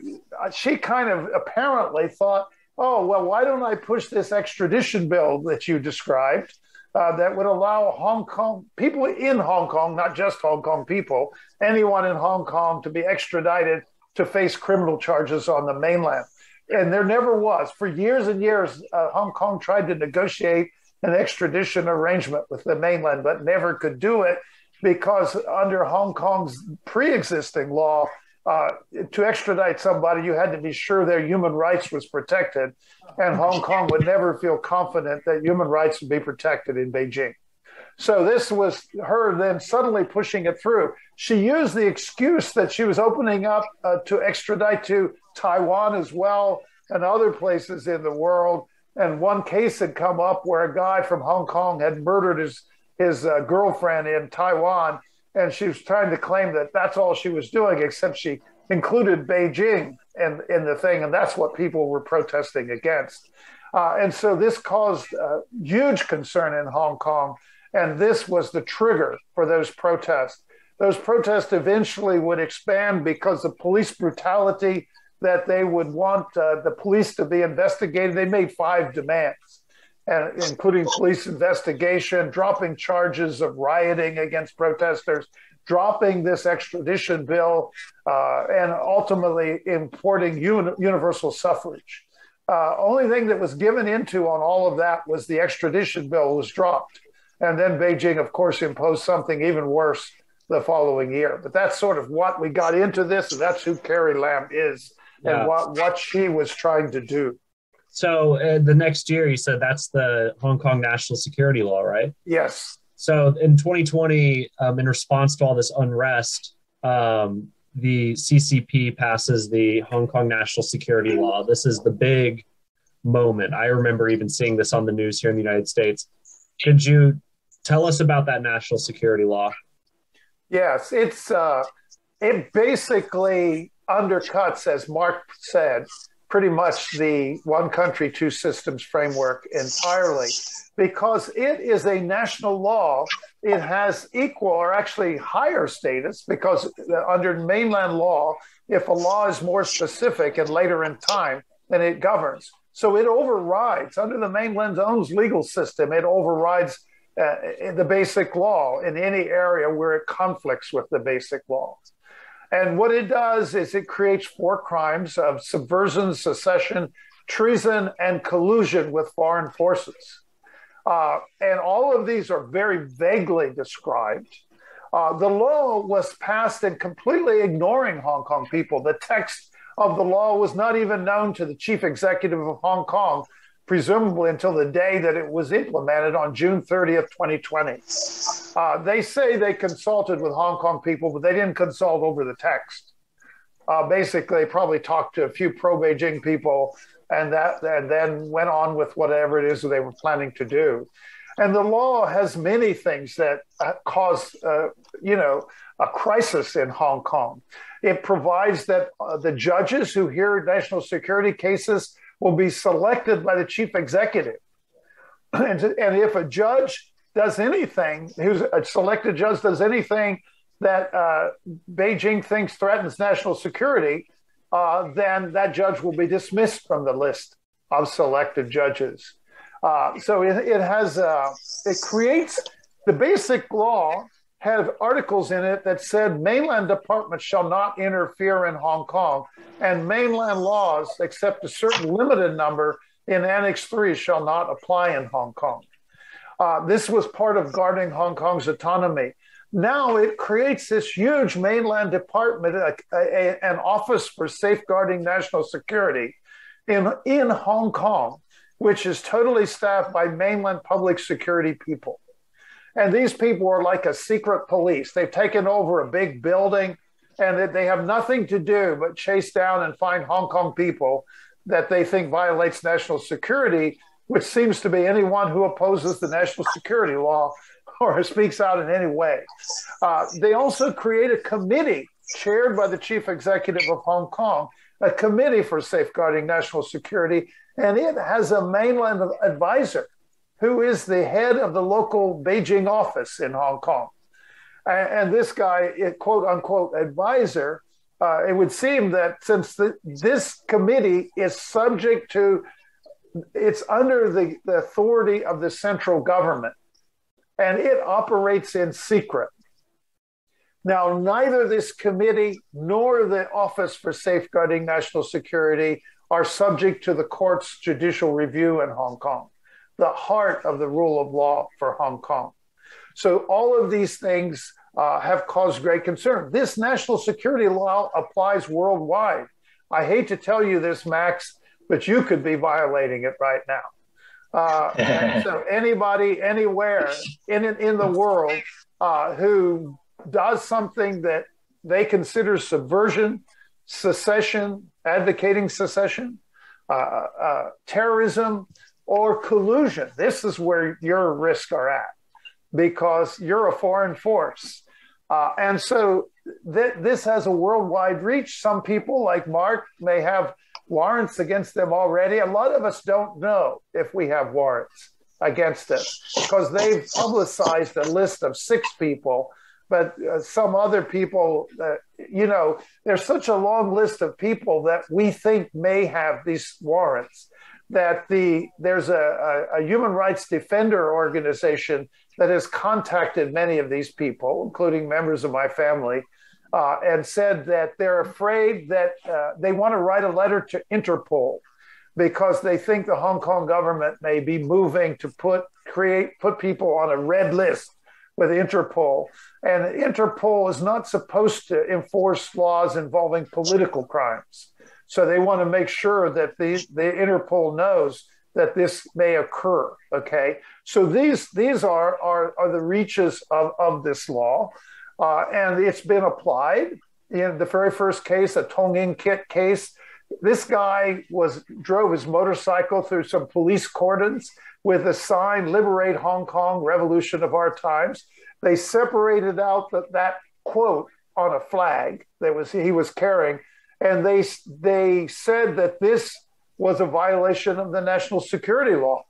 she kind of apparently thought, oh, well, why don't I push this extradition bill that you described that would allow Hong Kong, people in Hong Kong, not just Hong Kong people, anyone in Hong Kong to be extradited to face criminal charges on the mainland. And there never was. For years and years, Hong Kong tried to negotiate an extradition arrangement with the mainland, but never could do it because under Hong Kong's pre-existing law, to extradite somebody, you had to be sure their human rights was protected. And Hong Kong would never feel confident that human rights would be protected in Beijing. So this was her then suddenly pushing it through. She used the excuse that she was opening up to extradite to Taiwan as well and other places in the world. And one case had come up where a guy from Hong Kong had murdered his girlfriend in Taiwan. And she was trying to claim that that's all she was doing, except she included Beijing in the thing. And that's what people were protesting against. And so this caused huge concern in Hong Kong. And this was the trigger for those protests. Those protests eventually would expand because of police brutality, that they would want the police to be investigated. They made 5 demands, including police investigation, dropping charges of rioting against protesters, dropping this extradition bill, and ultimately importing universal suffrage. Only thing that was given into on all of that was the extradition bill was dropped. And then Beijing, of course, imposed something even worse the following year. But that's sort of what we got into this, and that's who Carrie Lam is and what she was trying to do. So the next year, you said that's the Hong Kong national security law, right? Yes. So in 2020, in response to all this unrest, the CCP passes the Hong Kong national security law. This is the big moment. I remember even seeing this on the news here in the United States. Could you tell us about that national security law? Yes, it basically undercuts, as Mark said, pretty much the one country, two systems framework entirely, because it is a national law. It has equal or actually higher status, because under mainland law, if a law is more specific and later in time, and it governs. So it overrides, under the mainland's own legal system, it overrides the basic law in any area where it conflicts with the basic law. And what it does is it creates 4 crimes of subversion, secession, treason, and collusion with foreign forces. And all of these are very vaguely described. The law was passed in completely ignoring Hong Kong people. The text of the law was not even known to the chief executive of Hong Kong, presumably until the day that it was implemented on June 30th, 2020. They say they consulted with Hong Kong people, but they didn't consult over the text. Basically, they probably talked to a few pro-Beijing people and then went on with whatever it is that they were planning to do. And the law has many things that cause, a crisis in Hong Kong. It provides that the judges who hear national security cases will be selected by the chief executive. And if a judge does anything, who's a selected judge does anything that Beijing thinks threatens national security, then that judge will be dismissed from the list of selected judges. So it creates, the basic law had articles in it that said mainland departments shall not interfere in Hong Kong, and mainland laws, except a certain limited number in Annex 3, shall not apply in Hong Kong. This was part of guarding Hong Kong's autonomy. Now it creates this huge mainland department, an office for safeguarding national security in Hong Kong, which is totally staffed by mainland public security people. And these people are like a secret police. They've taken over a big building, and they have nothing to do but chase down and find Hong Kong people that they think violates national security, which seems to be anyone who opposes the national security law or speaks out in any way. They also create a committee chaired by the chief executive of Hong Kong, a committee for safeguarding national security, and it has a mainland advisor who is the head of the local Beijing office in Hong Kong. And this guy, quote unquote, advisor, it would seem that since this committee is subject to, it's under the authority of the central government, and it operates in secret. Now, neither this committee nor the Office for Safeguarding National Security are subject to the court's judicial review in Hong Kong, the heart of the rule of law for Hong Kong. So all of these things have caused great concern. This national security law applies worldwide. I hate to tell you this, Max, but you could be violating it right now. And so anybody, anywhere in the world who does something that they consider subversion, secession, advocating secession, terrorism, or collusion, this is where your risks are at, because you're a foreign force. And so this has a worldwide reach. Some people, like Mark, may have warrants against them already. A lot of us don't know if we have warrants against us because they've publicized a list of 6 people, but some other people, there's such a long list of people that we think may have these warrants that there's a human rights defender organization that has contacted many of these people, including members of my family, and said that they're afraid that they want to write a letter to Interpol because they think the Hong Kong government may be moving to put people on a red list with Interpol. And Interpol is not supposed to enforce laws involving political crimes. So they want to make sure that the Interpol knows that this may occur, okay? So these are the reaches of this law, and it's been applied. In the very first case, a Tong In Kit case, this guy drove his motorcycle through some police cordons with a sign, "Liberate Hong Kong, Revolution of Our Times." They separated out that quote on a flag that he was carrying, and they said that this was a violation of the national security law.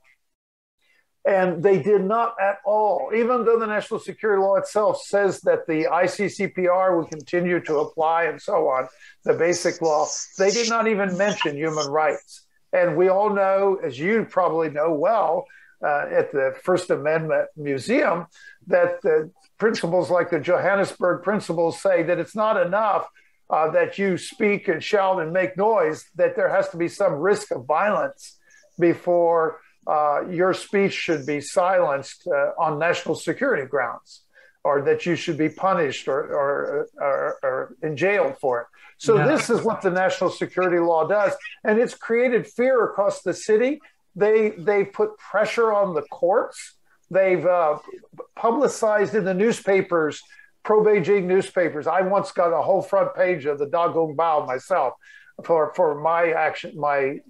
And they did not at all, even though the national security law itself says that the ICCPR will continue to apply and so on, the basic law, they did not even mention human rights. And we all know, as you probably know well, at the First Amendment Museum, that the principles like the Johannesburg principles say that it's not enough that you speak and shout and make noise, that there has to be some risk of violence before your speech should be silenced on national security grounds, or that you should be punished or in jail for it. So This is what the national security law does. And it's created fear across the city. They put pressure on the courts. They've publicized in the newspapers, pro-Beijing newspapers. I once got a whole front page of the Dagong Bao myself for my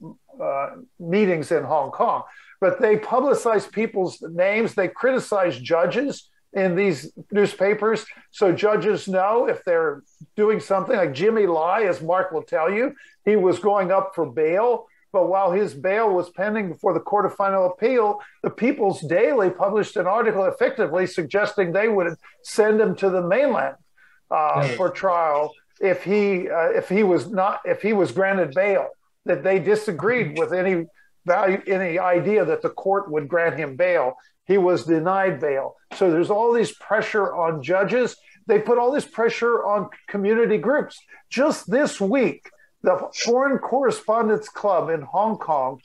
meetings in Hong Kong. But they publicize people's names. They criticize judges in these newspapers, so judges know if they're doing something. Like Jimmy Lai, as Mark will tell you, he was going up for bail, but while his bail was pending before the Court of Final Appeal, the People's Daily published an article effectively suggesting they would send him to the mainland for trial if he was granted bail. That they disagreed with any idea that the court would grant him bail. He was denied bail. So there's all these pressure on judges. They put all this pressure on community groups. Just this week, the Foreign Correspondents Club in Hong Kong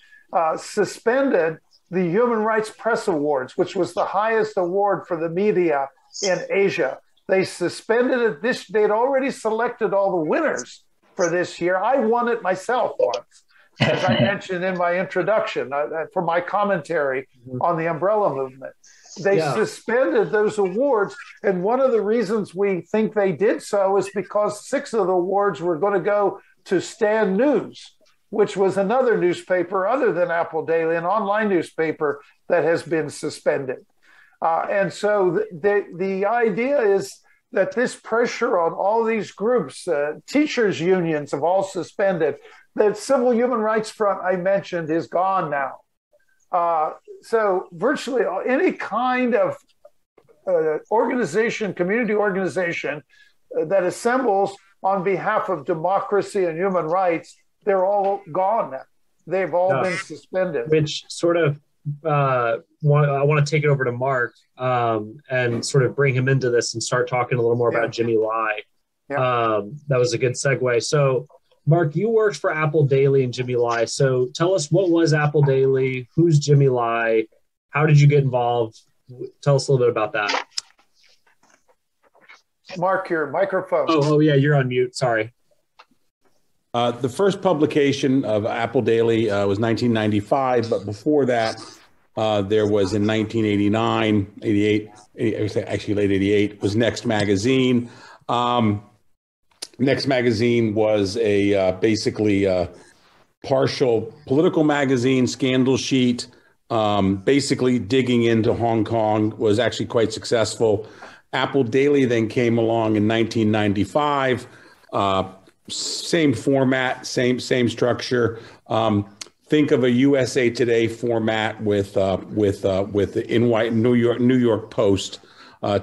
suspended the Human Rights Press Awards, which was the highest award for the media in Asia. They suspended it. They'd already selected all the winners for this year. I won it myself once, as I mentioned in my introduction, for my commentary on the umbrella movement. They suspended those awards. And one of the reasons we think they did so is because 6 of the awards were going to go to Stand News, which was another newspaper other than Apple Daily, an online newspaper that has been suspended. And so the idea is that this pressure on all these groups, teachers' unions have all suspended. The Civil Human Rights Front I mentioned is gone now. So virtually any kind of organization, community organization that assembles on behalf of democracy and human rights, they're all gone now. They've all been suspended. Which sort of, I want to take it over to Mark and sort of bring him into this and start talking a little more about Jimmy Lai. That was a good segue. So, Mark, you worked for Apple Daily and Jimmy Lai. So tell us, what was Apple Daily? Who's Jimmy Lai? How did you get involved? Tell us a little bit about that. Mark, your microphone. Oh yeah, you're on mute. Sorry. The first publication of Apple Daily was 1995, but before that, there was in 1989, 88, actually late 88, was Next Magazine. Next Magazine was a basically a partial political magazine, scandal sheet, basically digging into Hong Kong, was actually quite successful. Apple Daily then came along in 1995. Same format, same structure. Think of a USA Today format with the New York Post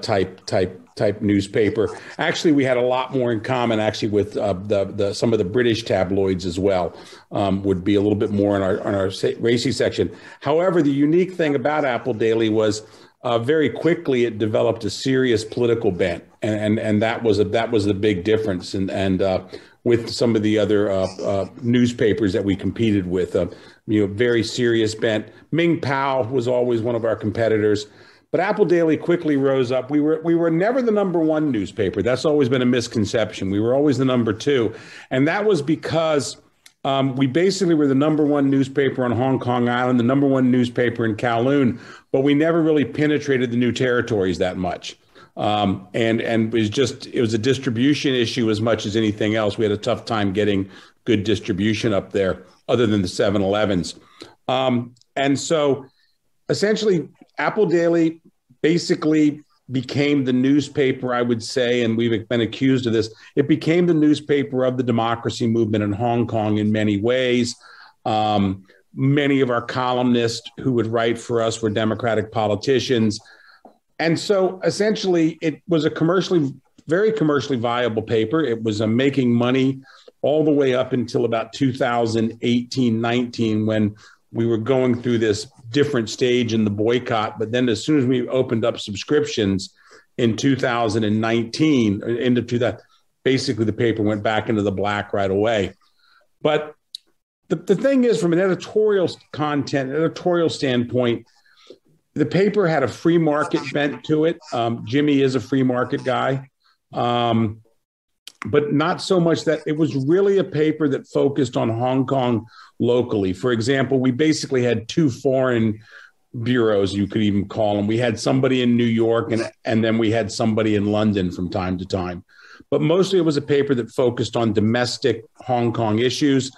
type newspaper. Actually, we had a lot more in common actually with some of the British tabloids as well. Would be a little bit more on our racy section. However, the unique thing about Apple Daily was very quickly it developed a serious political bent, and that was the big difference. And with some of the other newspapers that we competed with, very serious bent. Ming Pao was always one of our competitors. But Apple Daily quickly rose up. We were never the number one newspaper. That's always been a misconception. We were always the number two. And that was because we basically were the number one newspaper on Hong Kong Island, the number one newspaper in Kowloon, but we never really penetrated the new territories that much. And it was a distribution issue as much as anything else. We had a tough time getting good distribution up there other than the 7-Elevens. And so essentially Apple Daily basically became the newspaper, I would say, and we've been accused of this. It became the newspaper of the democracy movement in Hong Kong in many ways. Many of our columnists who would write for us were Democratic politicians. And so essentially it was a commercially very commercially viable paper. It was making money all the way up until about 2018, 19, when we were going through this different stage in the boycott. But then as soon as we opened up subscriptions in 2019, into 2000, basically the paper went back into the black right away. But the thing is, from an editorial standpoint, the paper had a free market bent to it. Jimmy is a free market guy, but not so much that it was really a paper that focused on Hong Kong locally. For example, we basically had two foreign bureaus, you could even call them. We had somebody in New York and then we had somebody in London from time to time. But mostly it was a paper that focused on domestic Hong Kong issues.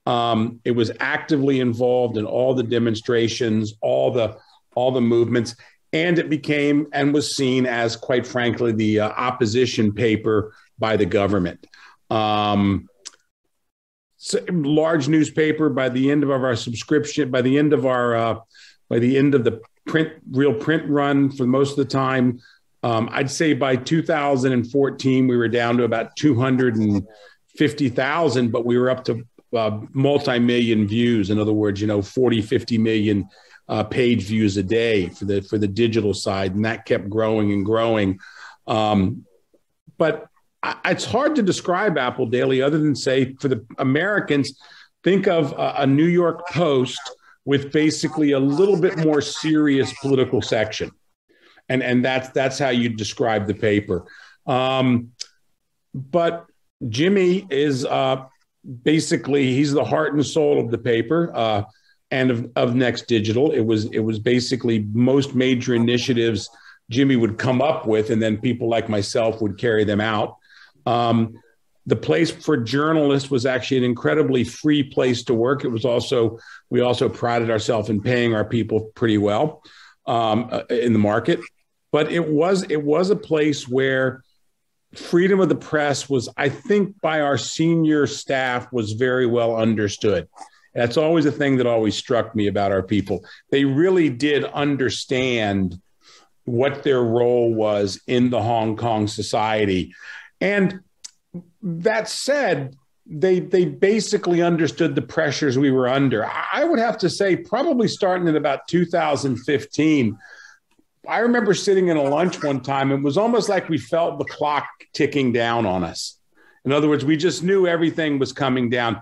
It was actively involved in all the demonstrations, all the movements, and it became and was seen as, quite frankly, the opposition paper by the government. So large newspaper. By the end of our subscription, by the end of the real print run, for most of the time, I'd say by 2014 we were down to about 250,000, but we were up to multi-million views. In other words, 40, 50 million page views a day for the digital side, and that kept growing and growing. But it's hard to describe Apple Daily other than say, for the Americans, think of a New York Post with basically a little bit more serious political section, and that's how you describe the paper. But Jimmy is basically, he's the heart and soul of the paper and of Next Digital. It was basically most major initiatives Jimmy would come up with, and then people like myself would carry them out. The place for journalists was actually an incredibly free place to work. It was also, we also prided ourselves in paying our people pretty well in the market. But it was a place where freedom of the press was, I think, by our senior staff, was very well understood. That's always a thing that always struck me about our people. They really did understand what their role was in the Hong Kong society. And that said, they basically understood the pressures we were under. I would have to say, probably starting in about 2015, I remember sitting in a lunch one time, it was almost like we felt the clock ticking down on us. In other words, we just knew everything was coming down.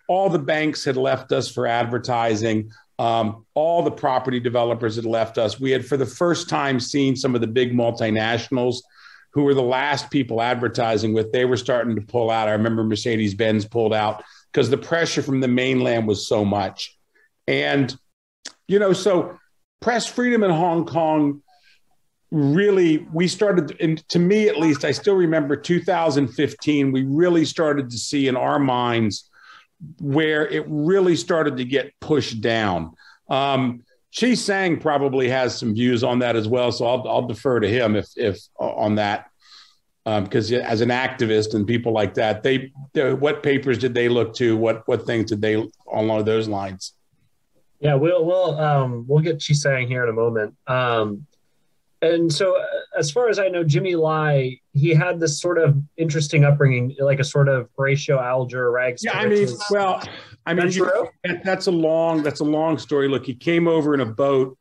All the banks had left us for advertising. All the property developers had left us. We had, for the first time, seen some of the big multinationals who were the last people advertising with. They were starting to pull out. I remember Mercedes-Benz pulled out because the pressure from the mainland was so much. And, so press freedom in Hong Kong, really, we started, and to me at least, I still remember 2015, we really started to see in our minds where it really started to get pushed down. Chi Sang probably has some views on that as well, so I'll defer to him if on that, because as an activist and people like that, what papers did they look to? What things did they along those lines? Yeah, we'll get Chi Sang here in a moment. And so, as far as I know, Jimmy Lai, he had this sort of interesting upbringing, like a sort of Horatio Alger, rags. Yeah, that's a long story. Look, he came over in a boat.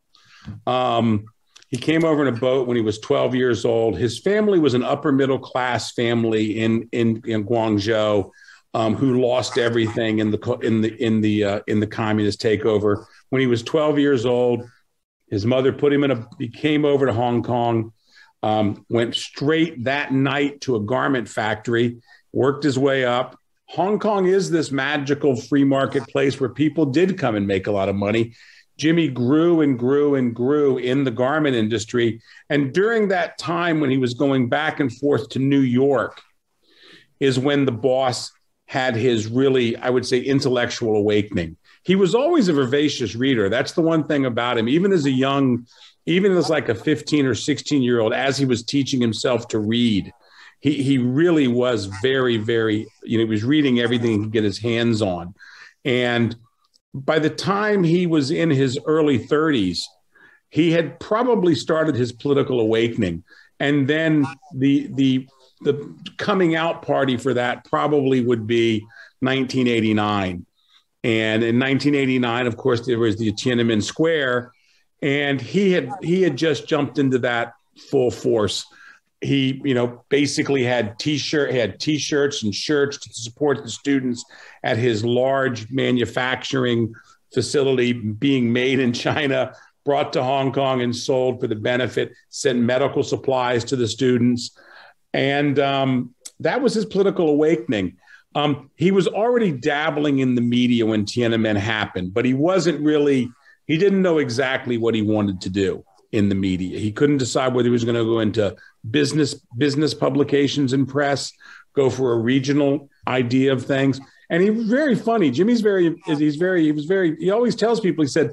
He came over in a boat when he was 12 years old. His family was an upper middle class family in Guangzhou, who lost everything in the communist takeover. When he was 12 years old, his mother put him he came over to Hong Kong, went straight that night to a garment factory, worked his way up. Hong Kong is this magical free market place where people did come and make a lot of money. Jimmy grew and grew and grew in the garment industry. And during that time when he was going back and forth to New York is when the boss had his really, I would say, intellectual awakening. He was always a voracious reader. That's the one thing about him. Even as like a 15 or 16-year-old, as he was teaching himself to read, he really was very, very, he was reading everything he could get his hands on. And by the time he was in his early 30s, he had probably started his political awakening. And then the the coming out party for that probably would be 1989. And in 1989, of course, there was the Tiananmen Square, and he had just jumped into that full force. He, basically had T-shirts and shirts to support the students at his large manufacturing facility being made in China, brought to Hong Kong and sold for the benefit, sent medical supplies to the students. And that was his political awakening. He was already dabbling in the media when Tiananmen happened, but he didn't know exactly what he wanted to do in the media. He couldn't decide whether he was going to go into business publications and press, go for a regional idea of things. And he was very funny. He always tells people, he said,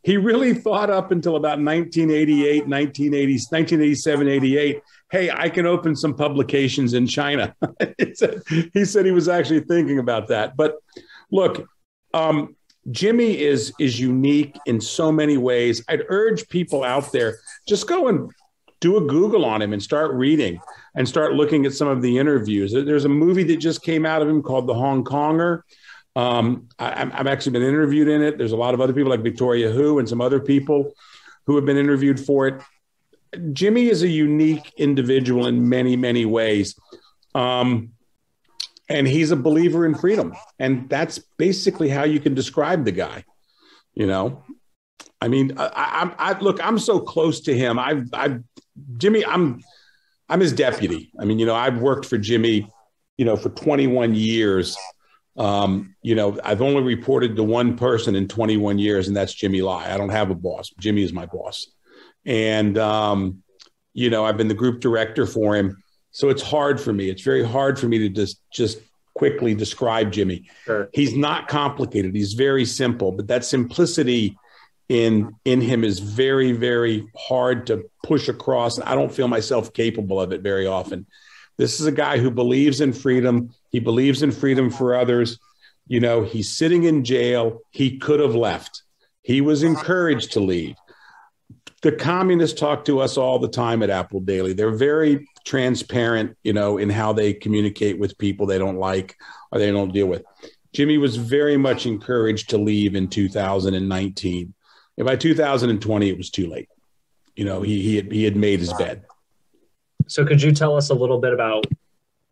he really thought up until about 1987, 88, hey, I can open some publications in China. He said he was actually thinking about that. But look, Jimmy is unique in so many ways. I'd urge people out there, just go and do a Google on him and start reading and start looking at some of the interviews. There's a movie that just came out of him called The Hong Konger. I've actually been interviewed in it. There's a lot of other people like Victoria Hu and some other people who have been interviewed for it. Jimmy is a unique individual in many, many ways. And he's a believer in freedom. And that's basically how you can describe the guy. I mean, I'm so close to him. Jimmy, I'm his deputy. I mean, I've worked for Jimmy, for 21 years. I've only reported to one person in 21 years, and that's Jimmy Lai. I don't have a boss. Jimmy is my boss. And, I've been the group director for him. So it's hard for me. It's very hard for me to just quickly describe Jimmy. Sure. He's not complicated. He's very simple, but that simplicity in him is very, very hard to push across. I don't feel myself capable of it very often. This is a guy who believes in freedom. He believes in freedom for others. He's sitting in jail. He could have left. He was encouraged to leave. The communists talk to us all the time at Apple Daily. They're very transparent, in how they communicate with people they don't like or they don't deal with. Jimmy was very much encouraged to leave in 2019. And by 2020, it was too late. He had made his bed. So could you tell us a little bit about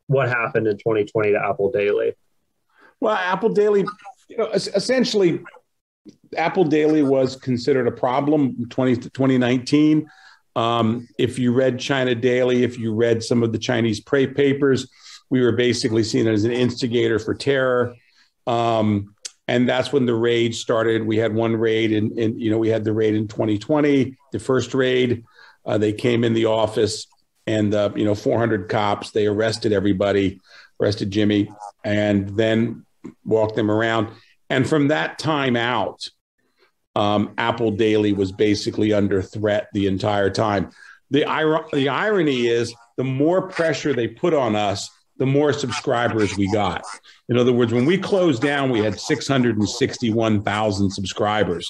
what happened in 2020 to Apple Daily? Well, Apple Daily, essentially, Apple Daily was considered a problem in 2019. If you read China Daily, if you read some of the Chinese papers, we were basically seen as an instigator for terror. And that's when the raid started. We had one raid we had the raid in 2020, the first raid. They came in the office and, 400 cops, they arrested everybody, arrested Jimmy, and then walked them around. And from that time out, Apple Daily was basically under threat the entire time. The irony is the more pressure they put on us, the more subscribers we got. In other words, when we closed down, we had 661,000 subscribers,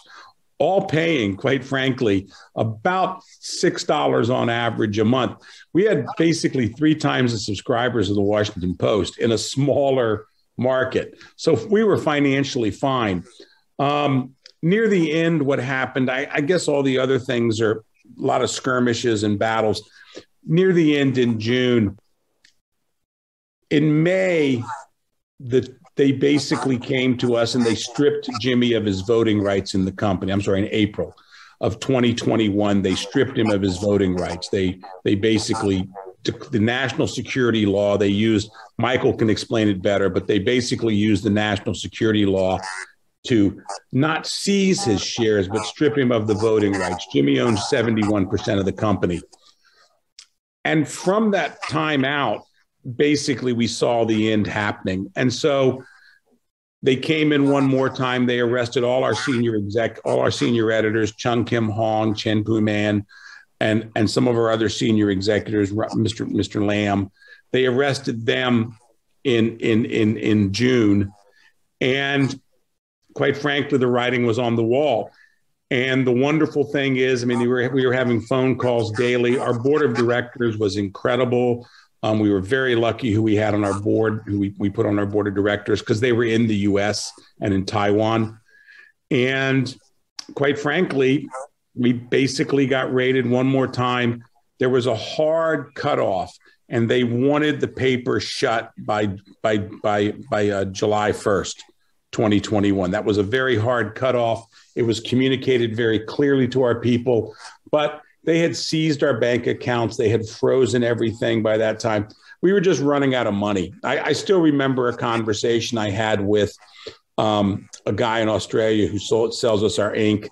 all paying, quite frankly, about $6 on average a month. We had basically 3 times the subscribers of the Washington Post in a smaller market. So we were financially fine. Near the end, what happened, I guess all the other things are a lot of skirmishes and battles. Near the end in June, in May, they basically came to us and they stripped Jimmy of his voting rights in the company. I'm sorry, in April of 2021, they stripped him of his voting rights. They basically, the national security law they used, Michael can explain it better, but they basically used the national security law to not seize his shares, but strip him of the voting rights. Jimmy owns 71% of the company. And from that time out, basically we saw the end happening. And so they came in one more time. They arrested all our senior editors, Chung Kim Hong, Chen Pu Man, and some of our other senior executives, Mr. Lam. They arrested them in June. And quite frankly, the writing was on the wall. And the wonderful thing is, we were having phone calls daily. Our board of directors was incredible. We were very lucky who we had on our board, who we put on our board of directors, because they were in the US and in Taiwan. And quite frankly, we basically got raided one more time. There was a hard cutoff, and they wanted the paper shut by July 1st, 2021. That was a very hard cutoff. It was communicated very clearly to our people, but they had seized our bank accounts. They had frozen everything by that time. We were just running out of money. I still remember a conversation I had with a guy in Australia who sells us our ink.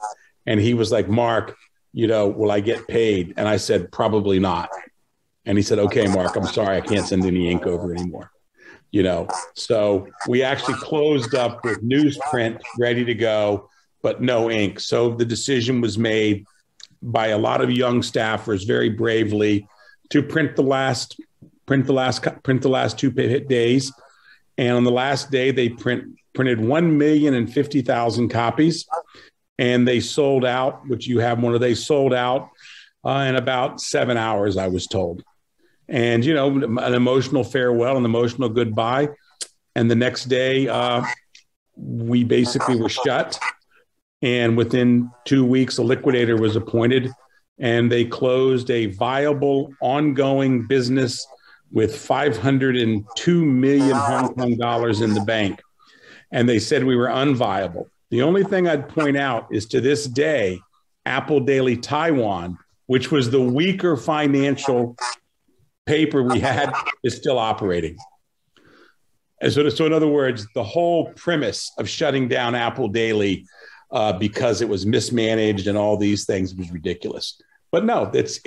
And he was like, Mark, will I get paid? And I said, probably not. And he said, okay, Mark, I'm sorry, I can't send any ink over anymore. So we actually closed up with newsprint ready to go, but no ink. So the decision was made by a lot of young staffers very bravely to print the last 2 days. And on the last day, they printed 1,050,000 copies. And they sold out, which you have one of, they sold out in about 7 hours, I was told. And, an emotional farewell, an emotional goodbye. And the next day, we basically were shut. And within 2 weeks, a liquidator was appointed, and they closed a viable, ongoing business with 502 million Hong Kong dollars in the bank. And they said we were unviable. The only thing I'd point out is, to this day, Apple Daily Taiwan, which was the weaker financial paper we had, is still operating. And so in other words, the whole premise of shutting down Apple Daily because it was mismanaged and all these things was ridiculous. But no, it's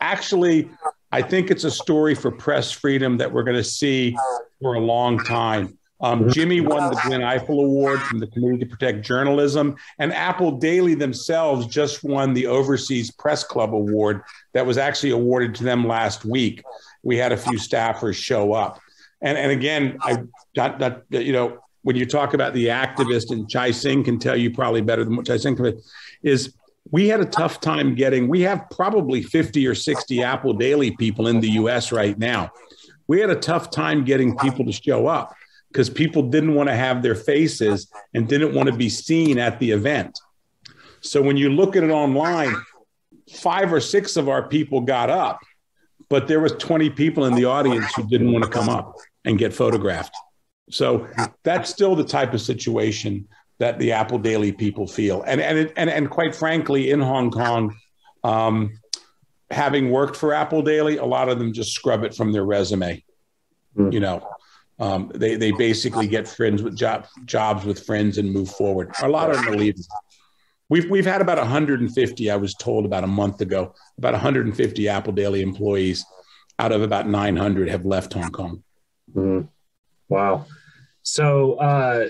actually, I think it's a story for press freedom that we're going to see for a long time. Jimmy won the Glenn Eiffel Award from the Committee to Protect Journalism, and Apple Daily themselves just won the Overseas Press Club Award that was actually awarded to them last week. We had a few staffers show up. And again, when you talk about the activist, and Chai Sing can tell you probably better than what Chai Sing can, is we had a tough time we have probably 50 or 60 Apple Daily people in the US right now. We had a tough time getting people to show up, because people didn't want to have their faces and didn't want to be seen at the event. So when you look at it online, 5 or 6 of our people got up, but there was 20 people in the audience who didn't want to come up and get photographed. So that's still the type of situation that the Apple Daily people feel. And quite frankly, in Hong Kong, having worked for Apple Daily, a lot of them just scrub it from their resume, They basically get friends with jobs with friends and move forward. A lot of them are leaving. We've had about 150, I was told about a month ago, about 150 Apple Daily employees out of about 900 have left Hong Kong. Mm. Wow. So,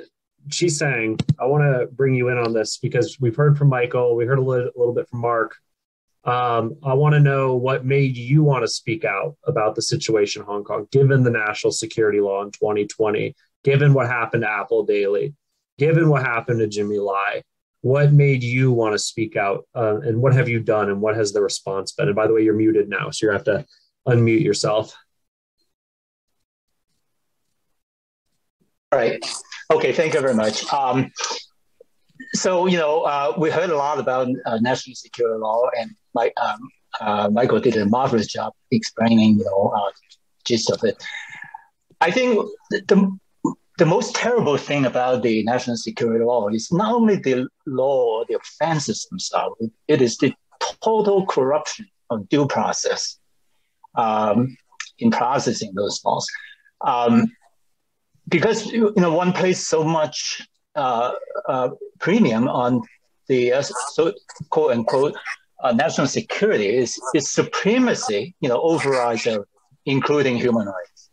Chi-Sang, I want to bring you in on this because we've heard from Michael, we heard a little bit from Mark. I want to know what made you want to speak out about the situation in Hong Kong, given the national security law in 2020, given what happened to Apple Daily, given what happened to Jimmy Lai. What made you want to speak out, and what have you done, and what has the response been? And by the way, you're muted now, so you have to unmute yourself. All right. Okay, thank you very much. We heard a lot about national security law, and Michael did a marvelous job explaining, gist of it. I think the most terrible thing about the national security law is not only the law or the offenses themselves, it is the total corruption of due process in processing those laws. Because one places so much premium on the quote unquote national security, is supremacy, overrides everything, including human rights.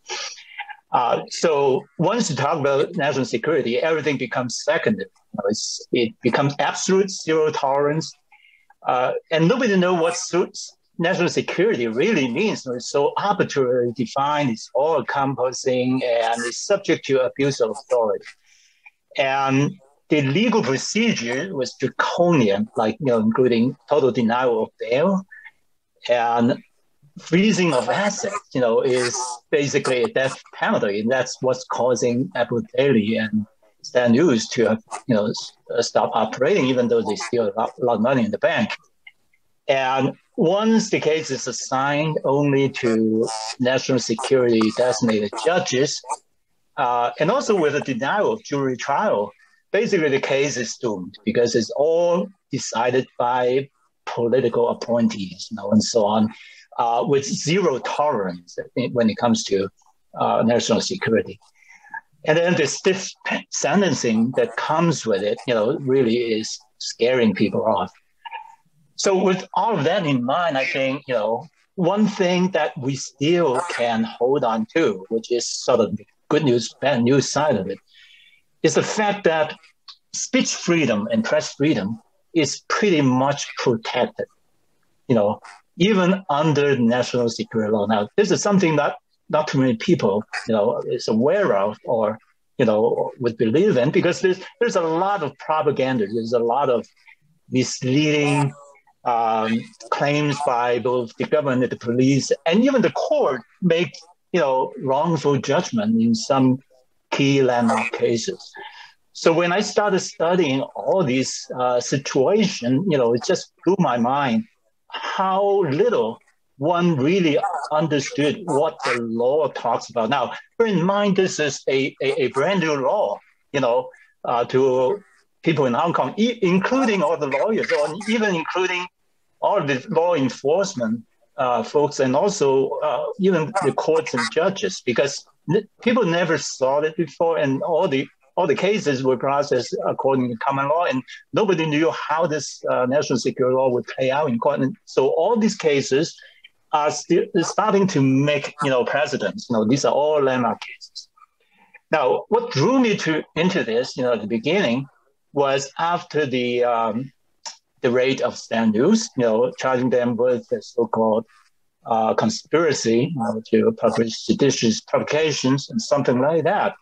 So once you talk about national security, everything becomes secondary. It becomes absolute zero tolerance, and nobody knows what national security really means. It's so arbitrarily defined, it's all-encompassing, and it's subject to abuse of authority. And the legal procedure was draconian, including total denial of bail. And freezing of assets, is basically a death penalty. And that's what's causing Apple Daily and Stand News to, stop operating, even though they steal a lot of money in the bank. And once the case is assigned only to national security designated judges, and also with a denial of jury trial, basically the case is doomed because it's all decided by political appointees, and so on, with zero tolerance when it comes to national security. And then the stiff sentencing that comes with it, really is scaring people off. So with all of that in mind, I think, one thing that we still can hold on to, which is sort of the good news, bad news side of it, is the fact that speech freedom and press freedom is pretty much protected, even under the national security law. Now, this is something that not too many people, is aware of or, would believe in, because there's a lot of propaganda. There's a lot of misleading claims by both the government, the police, and even the court make, wrongful judgment in some key landmark cases. So when I started studying all these situations, it just blew my mind how little one really understood what the law talks about. Now, bear in mind, this is a brand new law, to people in Hong Kong, including all the lawyers, or even including all the law enforcement folks, and also even the courts and judges, because people never saw it before, and all the cases were processed according to common law, and nobody knew how this national security law would play out in court. And so all these cases are starting to make, precedents. These are all landmark cases. Now, what drew me into this, at the beginning, was after the raid of Stand News, charging them with the so-called conspiracy to publish seditious publications and something like that.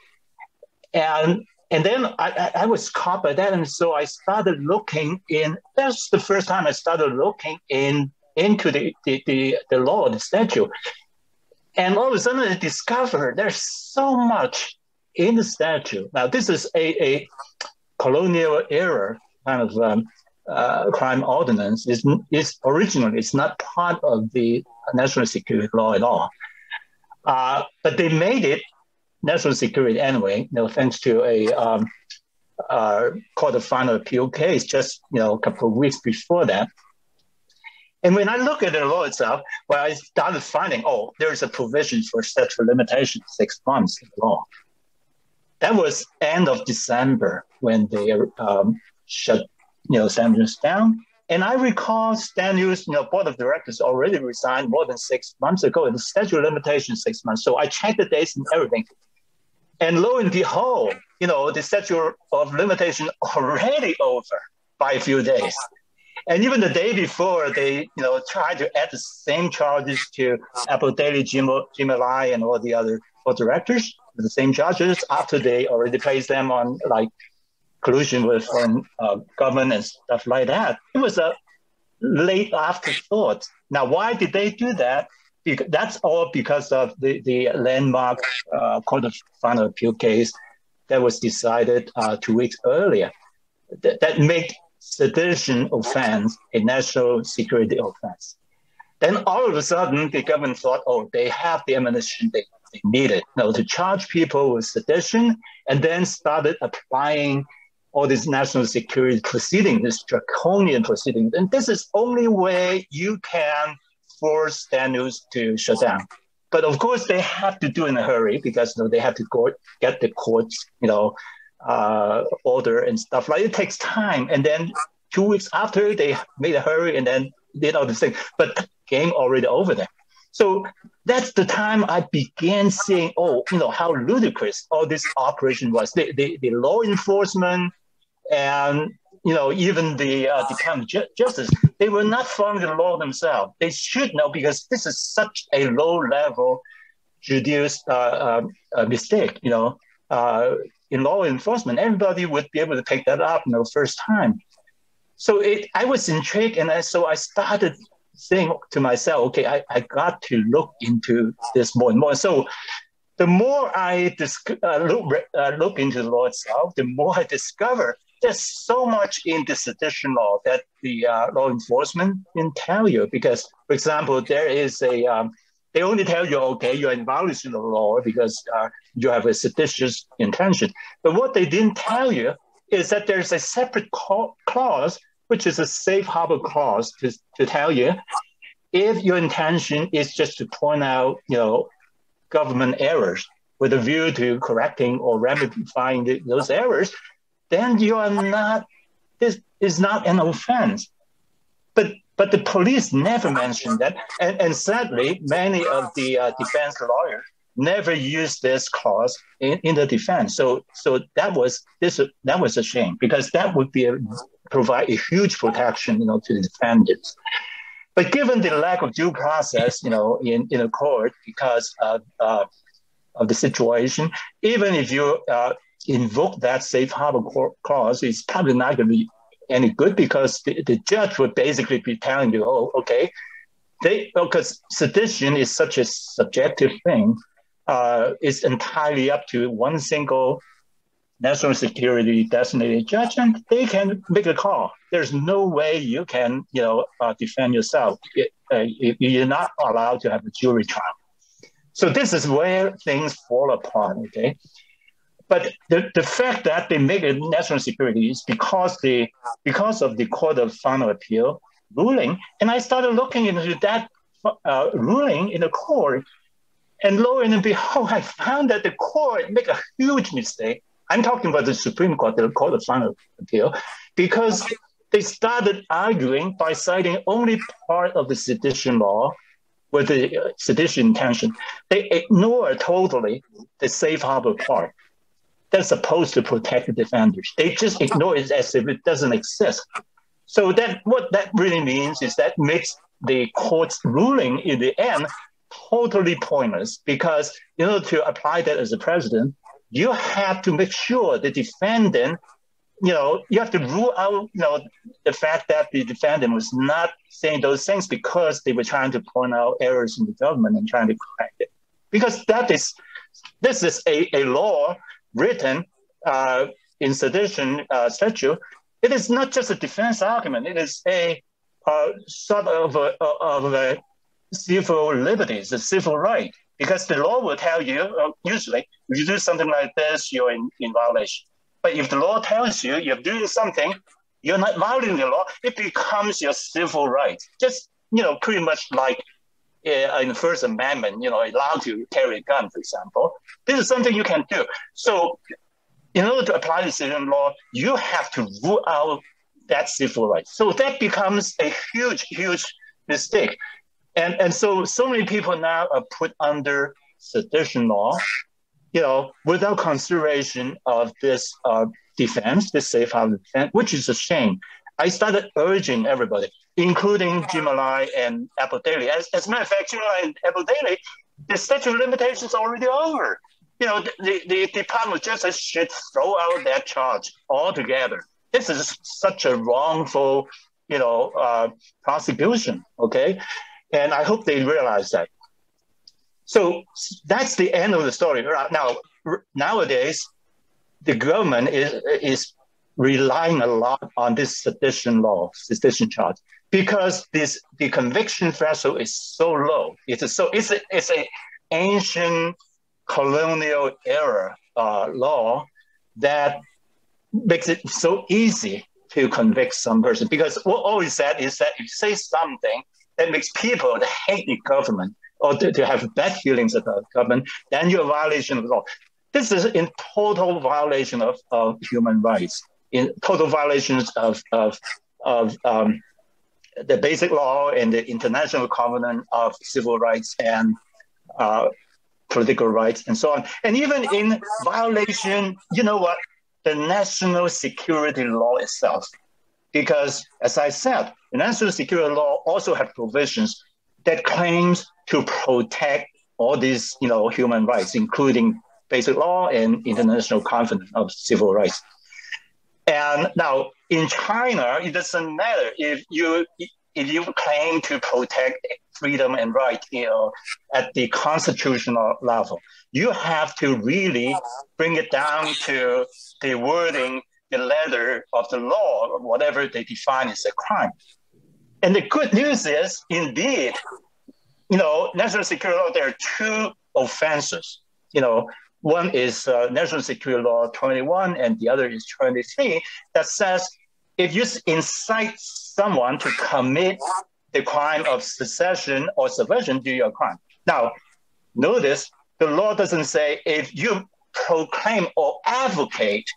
And then I was caught by that, and so I started looking in. That's the first time I started looking into the law, the statute, and all of a sudden I discovered there's so much in the statute. Now, this is a colonial era kind of crime ordinance. It's originally it's not part of the national security law at all, but they made it national security anyway, thanks to a court of final appeal case just, a couple of weeks before that. And when I look at the law itself, well, I started finding, there's a provision for statute of limitations, 6 months in the law. That was end of December when they shut, Stand News down. And I recall Stand News, board of directors already resigned more than 6 months ago, and the statute of limitations 6 months. So I checked the dates and everything. And lo and behold, the statute of limitation already over by a few days. And even the day before, they, tried to add the same charges to Apple Daily, Jimmy Lai, and all the other board directors, the same charges, after they already placed them on, collusion with foreign government and stuff like that. It was a late afterthought. Now, why did they do that? That's all because of the landmark court of final appeal case that was decided 2 weeks earlier that made sedition offense a national security offense. Then all of a sudden, the government thought, they have the ammunition they needed to charge people with sedition, and then started applying all these national security proceedings, this draconian proceedings. And this is only way you can force Stand News to shut down. But of course, they have to do it in a hurry because they have to go get the court's, order and stuff like it takes time. And then 2 weeks after, they made a hurry and then did all this thing. But game already over there. So that's the time I began seeing, how ludicrous all this operation was. The law enforcement and even the Department of Justice, they were not following the law themselves. They should know, because this is such a low-level judicial mistake. In law enforcement, everybody would be able to pick that up, first time. So I was intrigued, and so I started saying to myself, okay, I got to look into this more and more. So the more I look into the law itself, the more I discover there's so much in the sedition law that the law enforcement didn't tell you. Because, for example, there is they only tell you, okay, you're in violation of the law because you have a seditious intention. But what they didn't tell you is that there's a separate clause, which is a safe harbor clause to tell you if your intention is just to point out, government errors with a view to correcting or remedifying those errors, then you are not, this is not an offense. But the police never mentioned that. And sadly, many of the defense lawyers never used this clause in the defense. So that was a shame, because that would provide a huge protection, to the defendants. But given the lack of due process, in a court because of the situation, even if you invoke that safe harbor clause, it's probably not going to be any good, because the judge would basically be telling you, oh, okay, because sedition is such a subjective thing, it's entirely up to one single national security designated judge, and they can make a call. There's no way you can, defend yourself. You're not allowed to have a jury trial. So this is where things fall apart, okay? But the fact that they make it national security is because of the Court of Final Appeal ruling. And I started looking into that ruling in the court. And lo and behold, I found that the court made a huge mistake. I'm talking about the Supreme Court, the Court of Final Appeal, because they started arguing by citing only part of the sedition law with the sedition intention. They ignore totally the safe harbor part that's supposed to protect the defenders. They just ignore it as if it doesn't exist. So what that really means is that makes the court's ruling in the end totally pointless, because to apply that as a precedent, you have to make sure the defendant, you have to rule out, the fact that the defendant was not saying those things because they were trying to point out errors in the government and trying to correct it. Because this is a law written in sedition statute. It is not just a defense argument. It is a sort of a civil liberties, a civil right. Because the law will tell you, usually, if you do something like this, you're in violation. But if the law tells you you're doing something, you're not violating the law, it becomes your civil right. Just, pretty much like in the First Amendment, allowed to carry a gun, for example. This is something you can do. So in order to apply the sedition law, you have to rule out that civil right. So that becomes a huge, huge mistake. And so many people now are put under sedition law, without consideration of this defense, this safe harbor defense, which is a shame. I started urging everybody, including Jim Malai and Apple Daily. As a matter of fact, Jim Malai and Apple Daily, the statute of limitations are already over. The Department of Justice should throw out that charge altogether. This is such a wrongful, prosecution, okay? And I hope they realize that. So that's the end of the story. Now, nowadays, the government is relying a lot on this sedition charge, because the conviction threshold is so low. It's an ancient colonial era law that makes it so easy to convict some person. Because what always said is that if you say something that makes people to hate the government or to have bad feelings about the government, then you're a violation of the law. This is in total violation of human rights, in total violations of the basic law and the International Covenant of Civil Rights and political rights and so on. And even in violation, the national security law itself. Because, as I said, the national security law also has provisions that claims to protect all these, human rights, including basic law and International Covenant of Civil Rights. And now, in China, it doesn't matter if if you claim to protect freedom and right, at the constitutional level, you have to really bring it down to the wording, the letter of the law, or whatever they define as a crime. And the good news is, indeed, national security law, there are two offenses. One is National Security Law 21, and the other is 23, that says if you incite someone to commit the crime of secession or subversion, do your crime. Now, notice the law doesn't say if you proclaim or advocate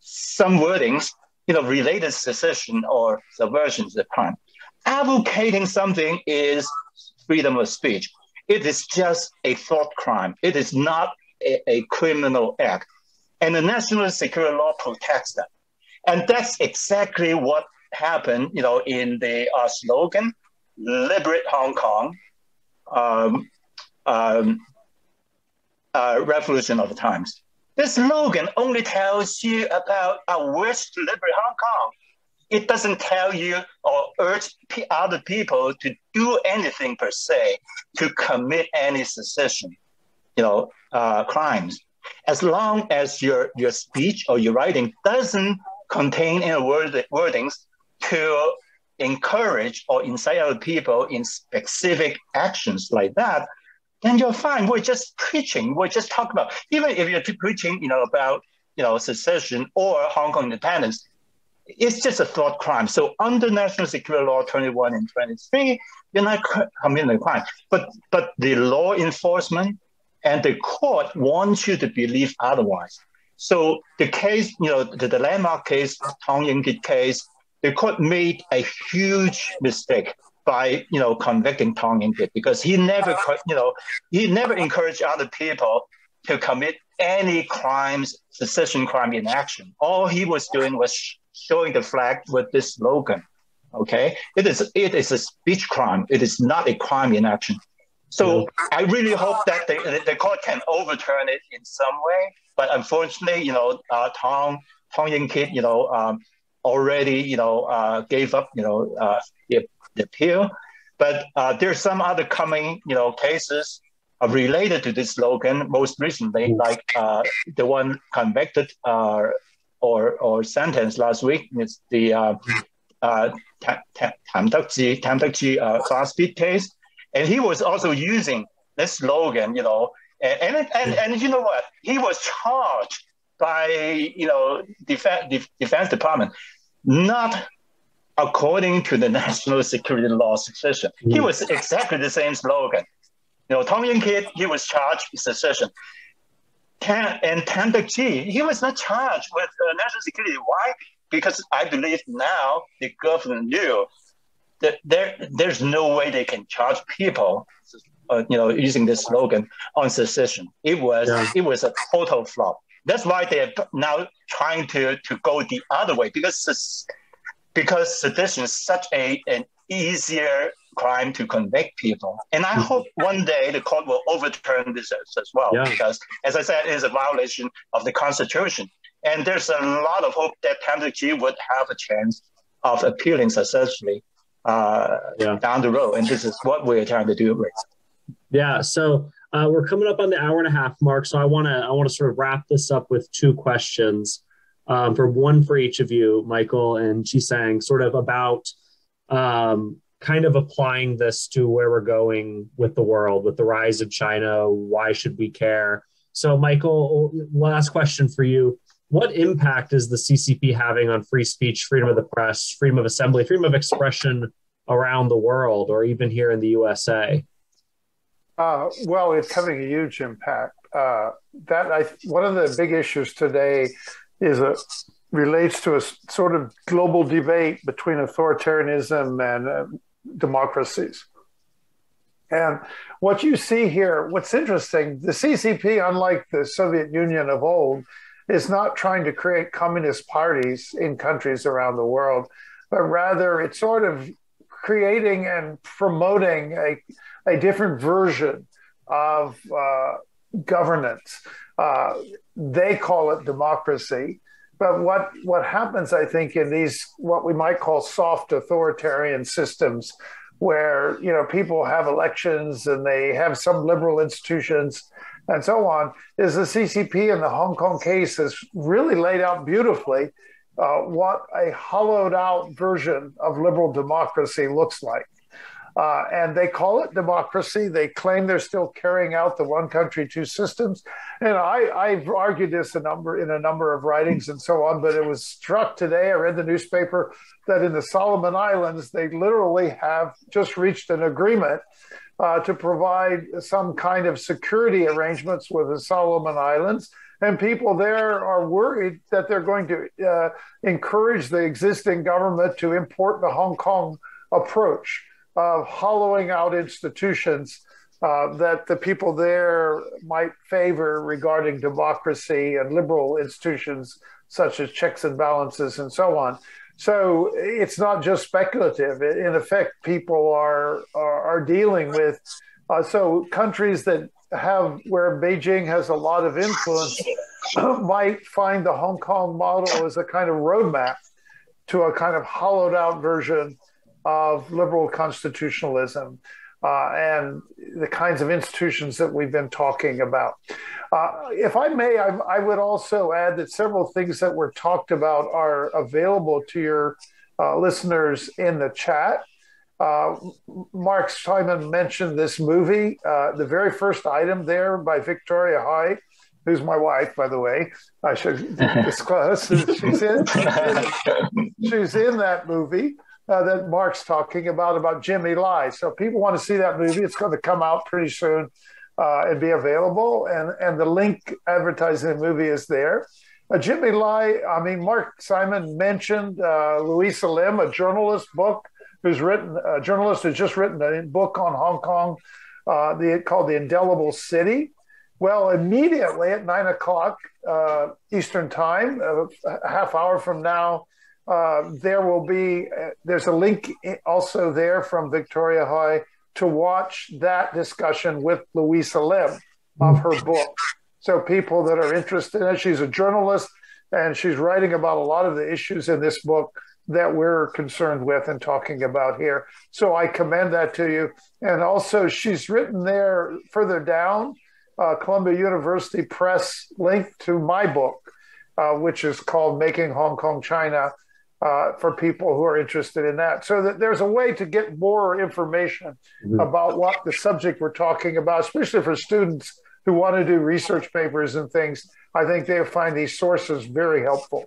some wordings, related to secession or subversion is a crime. Advocating something is freedom of speech. It is just a thought crime. It is not a criminal act. And the national security law protects that. And that's exactly what happened, in the slogan, Liberate Hong Kong, Revolution of the Times. This slogan only tells you about a wish to liberate Hong Kong. It doesn't tell you or urge other people to do anything per se, to commit any secession, crimes. As long as your speech or your writing doesn't contain any wordings to encourage or incite other people in specific actions like that, then you're fine. We're just preaching. We're just talking about, even if you're preaching, about, secession or Hong Kong independence, it's just a thought crime. So under National Security Law 21 and 23, you're not committing a crime. But the law enforcement and the court wants you to believe otherwise. So the case, the landmark case, Tong Yin-kit case, the court made a huge mistake by, convicting Tong Yin-kit, because he never encouraged other people to commit any crimes, secession crime in action. All he was doing was showing the flag with this slogan. Okay, it is a speech crime. It is not a crime in action. So I really hope that the court can overturn it in some way. But unfortunately, Tong Yin-kit, already, gave up, the appeal. But there's some other coming, cases related to this slogan. Most recently, like the one convicted or sentenced last week is the Tam Tek-ji class speed case. And he was also using this slogan, and you know what? He was charged by, Defense Department, not according to the national security law secession. He was exactly the same slogan. Tong Yin-kit, he was charged with secession. And Tam Tek-ji, he was not charged with national security. Why? Because I believe now the government knew that there's no way they can charge people, using this slogan on secession. It was a total flop. That's why they're now trying to go the other way, because sedition is such an easier crime to convict people. And I hope one day the court will overturn this as well, because, as I said, it is a violation of the Constitution. And there's a lot of hope that Tam Tek-ji would have a chance of appealing successfully down the road. And this is what we're trying to do right now. Yeah, so we're coming up on the hour and a half mark, so I want to sort of wrap this up with two questions, for each of you, Michael and Chi-Sang, sort of about kind of applying this to where we're going with the world, with the rise of China. Why should we care? So, Michael, last question for you. What impact is the CCP having on free speech, freedom of the press, freedom of assembly, freedom of expression around the world, or even here in the USA? Well, it's having a huge impact. One of the big issues today relates to a sort of global debate between authoritarianism and democracies. And what you see here, what's interesting, the CCP, unlike the Soviet Union of old, is not trying to create communist parties in countries around the world, but rather it's sort of creating and promoting a different version of governance. They call it democracy. But what happens, I think, in these what we might call soft authoritarian systems, where people have elections and they have some liberal institutions and so on, is the CCP in the Hong Kong case has really laid out beautifully what a hollowed out version of liberal democracy looks like. And they call it democracy. They claim they're still carrying out the one country, two systems. And I've argued this in a number of writings and so on, but it was struck today. I read the newspaper that in the Solomon Islands, they literally have just reached an agreement to provide some kind of security arrangements with the Solomon Islands. And people there are worried that they're going to encourage the existing government to import the Hong Kong approach of hollowing out institutions that the people there might favor regarding democracy and liberal institutions such as checks and balances and so on. So it's not just speculative. In effect, people are dealing with so countries that have where Beijing has a lot of influence might find the Hong Kong model as a kind of roadmap to a kind of hollowed out version of liberal constitutionalism and the kinds of institutions that we've been talking about. If I may, I would also add that several things that were talked about are available to your listeners in the chat. Mark Simon mentioned this movie. The very first item there by Victoria Hyde, who's my wife, by the way. I should disclose. She's in that movie. That Mark's talking about Jimmy Lai. So if people want to see that movie, it's going to come out pretty soon and be available. And the link advertising the movie is there. Jimmy Lai, Mark Simon mentioned Louisa Lim, a journalist who's just written a book on Hong Kong called The Indelible City. Well, immediately at 9:00 Eastern Time, a half hour from now, there's a link also there from Victoria Hoy to watch that discussion with Louisa Lim of her book. So people that are interested in it, she's a journalist and she's writing about a lot of the issues in this book that we're concerned with and talking about here. So I commend that to you. And also she's written there further down, Columbia University Press link to my book, which is called Making Hong Kong China, for people who are interested in that. So that there's a way to get more information about what the subject we're talking about, especially for students who want to do research papers and things. I think they'll find these sources very helpful.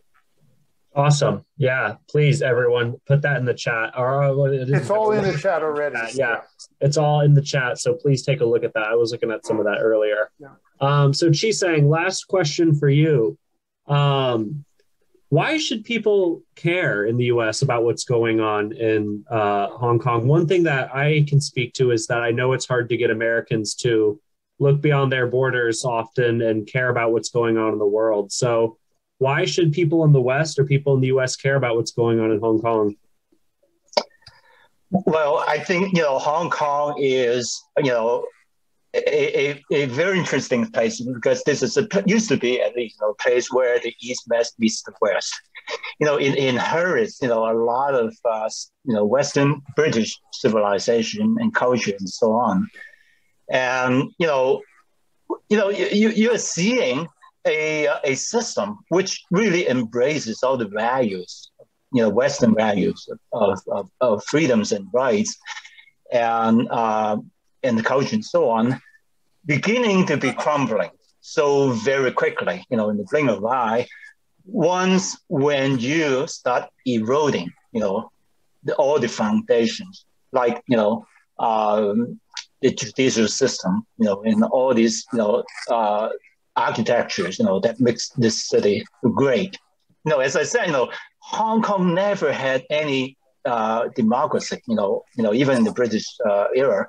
Awesome. Yeah, please, everyone, put that in the chat. It's all in the chat already. Yeah, it's all in the chat. So please take a look at that. I was looking at some of that earlier. Yeah. So Chi-Sang, last question for you. Why should people care in the U.S. about what's going on in Hong Kong? One thing that I can speak to is that I know it's hard to get Americans to look beyond their borders often and care about what's going on in the world. So why should people in the West or people in the U.S. care about what's going on in Hong Kong? Well, I think, Hong Kong is, a very interesting place because this is used to be at least a place where the East meets the West. It inherits a lot of Western British civilization and culture and so on, and you're seeing a system which really embraces all the values, Western values of freedoms and rights, and the culture and so on, beginning to be crumbling so very quickly, in the blink of an eye. Once when you start eroding, all the foundations, like, the judicial system, and all these, architectures, that makes this city great. As I said, Hong Kong never had any democracy, even in the British era.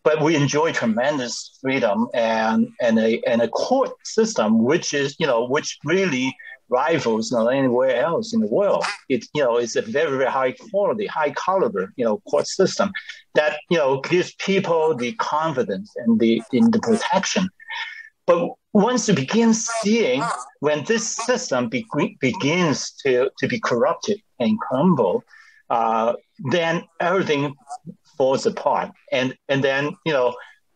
But we enjoy tremendous freedom and a court system which is which really rivals anywhere else in the world. It's a very, very high quality, high caliber court system that gives people the confidence and the protection. But once you begin seeing when this system begins to be corrupted and crumble, then everything falls apart. And then,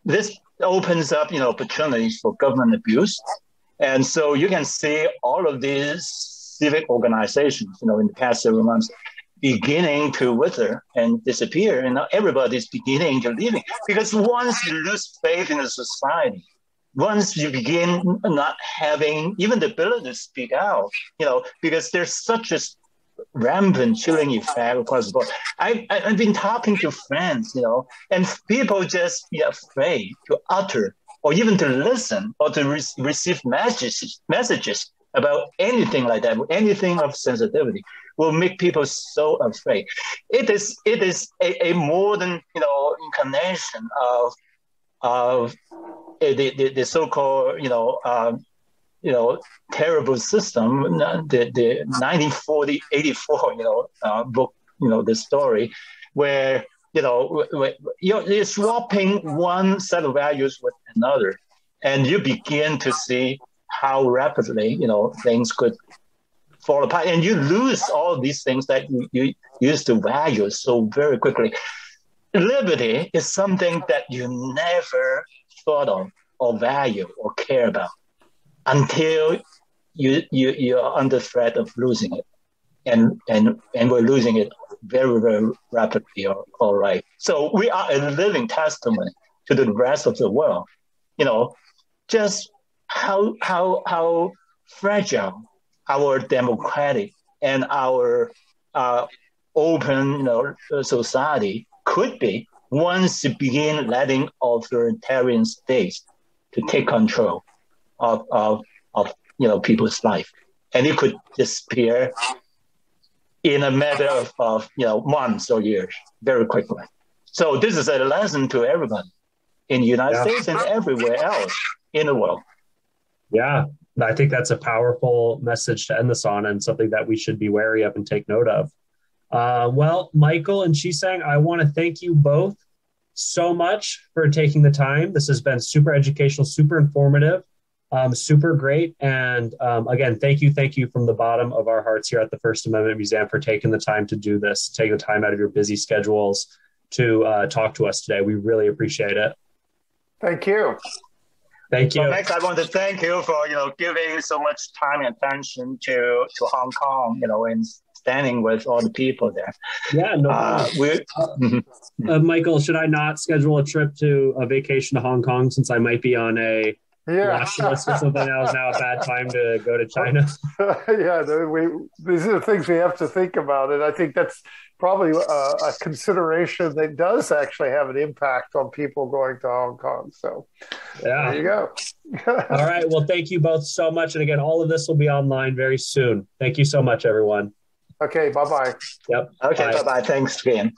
this opens up, opportunities for government abuse. And so you can see all of these civic organizations, in the past several months, beginning to wither and disappear. And everybody's beginning to leave. Because once you lose faith in the society, once you begin not having even the ability to speak out, because there's such a rampant chilling effect across the board. I've been talking to friends, and people just be afraid to utter or even to listen or to receive messages about anything like that, anything of sensitivity will make people so afraid. It is a modern, incarnation of the so-called, terrible system, the 1984, book, the story, where, you're swapping one set of values with another, and you begin to see how rapidly, things could fall apart, and you lose all these things that you used to value so very quickly. Liberty is something that you never thought of or value or care about until you're under threat of losing it. And we're losing it very, very rapidly, all right. So we are a living testimony to the rest of the world, just how fragile our democratic and our open, society could be once you begin letting authoritarian states to take control of people's life, and it could disappear in a matter of months or years very quickly. So this is a lesson to everybody in the United States and everywhere else in the world. Yeah, I think that's a powerful message to end this on, and something that we should be wary of and take note of. Well, Michael and Chisang, I want to thank you both so much for taking the time. This has been super educational, super informative, super great. And again, thank you from the bottom of our hearts here at the First Amendment Museum for taking the time to do this, taking the time out of your busy schedules to talk to us today. We really appreciate it. Thank you. Thank you. Well, next, I want to thank you for giving so much time and attention to Hong Kong, and standing with all the people there. Yeah, no Michael, should I not schedule a trip to a vacation to Hong Kong since I might be on a watch list or something? Now is now a bad time to go to China. These are the things we have to think about, and I think that's probably a consideration that does actually have an impact on people going to Hong Kong. So there you go. All right. Well, thank you both so much. And again, all of this will be online very soon. Thank you so much, everyone. Okay. Bye-bye. Yep. Okay. Bye-bye. Thanks again.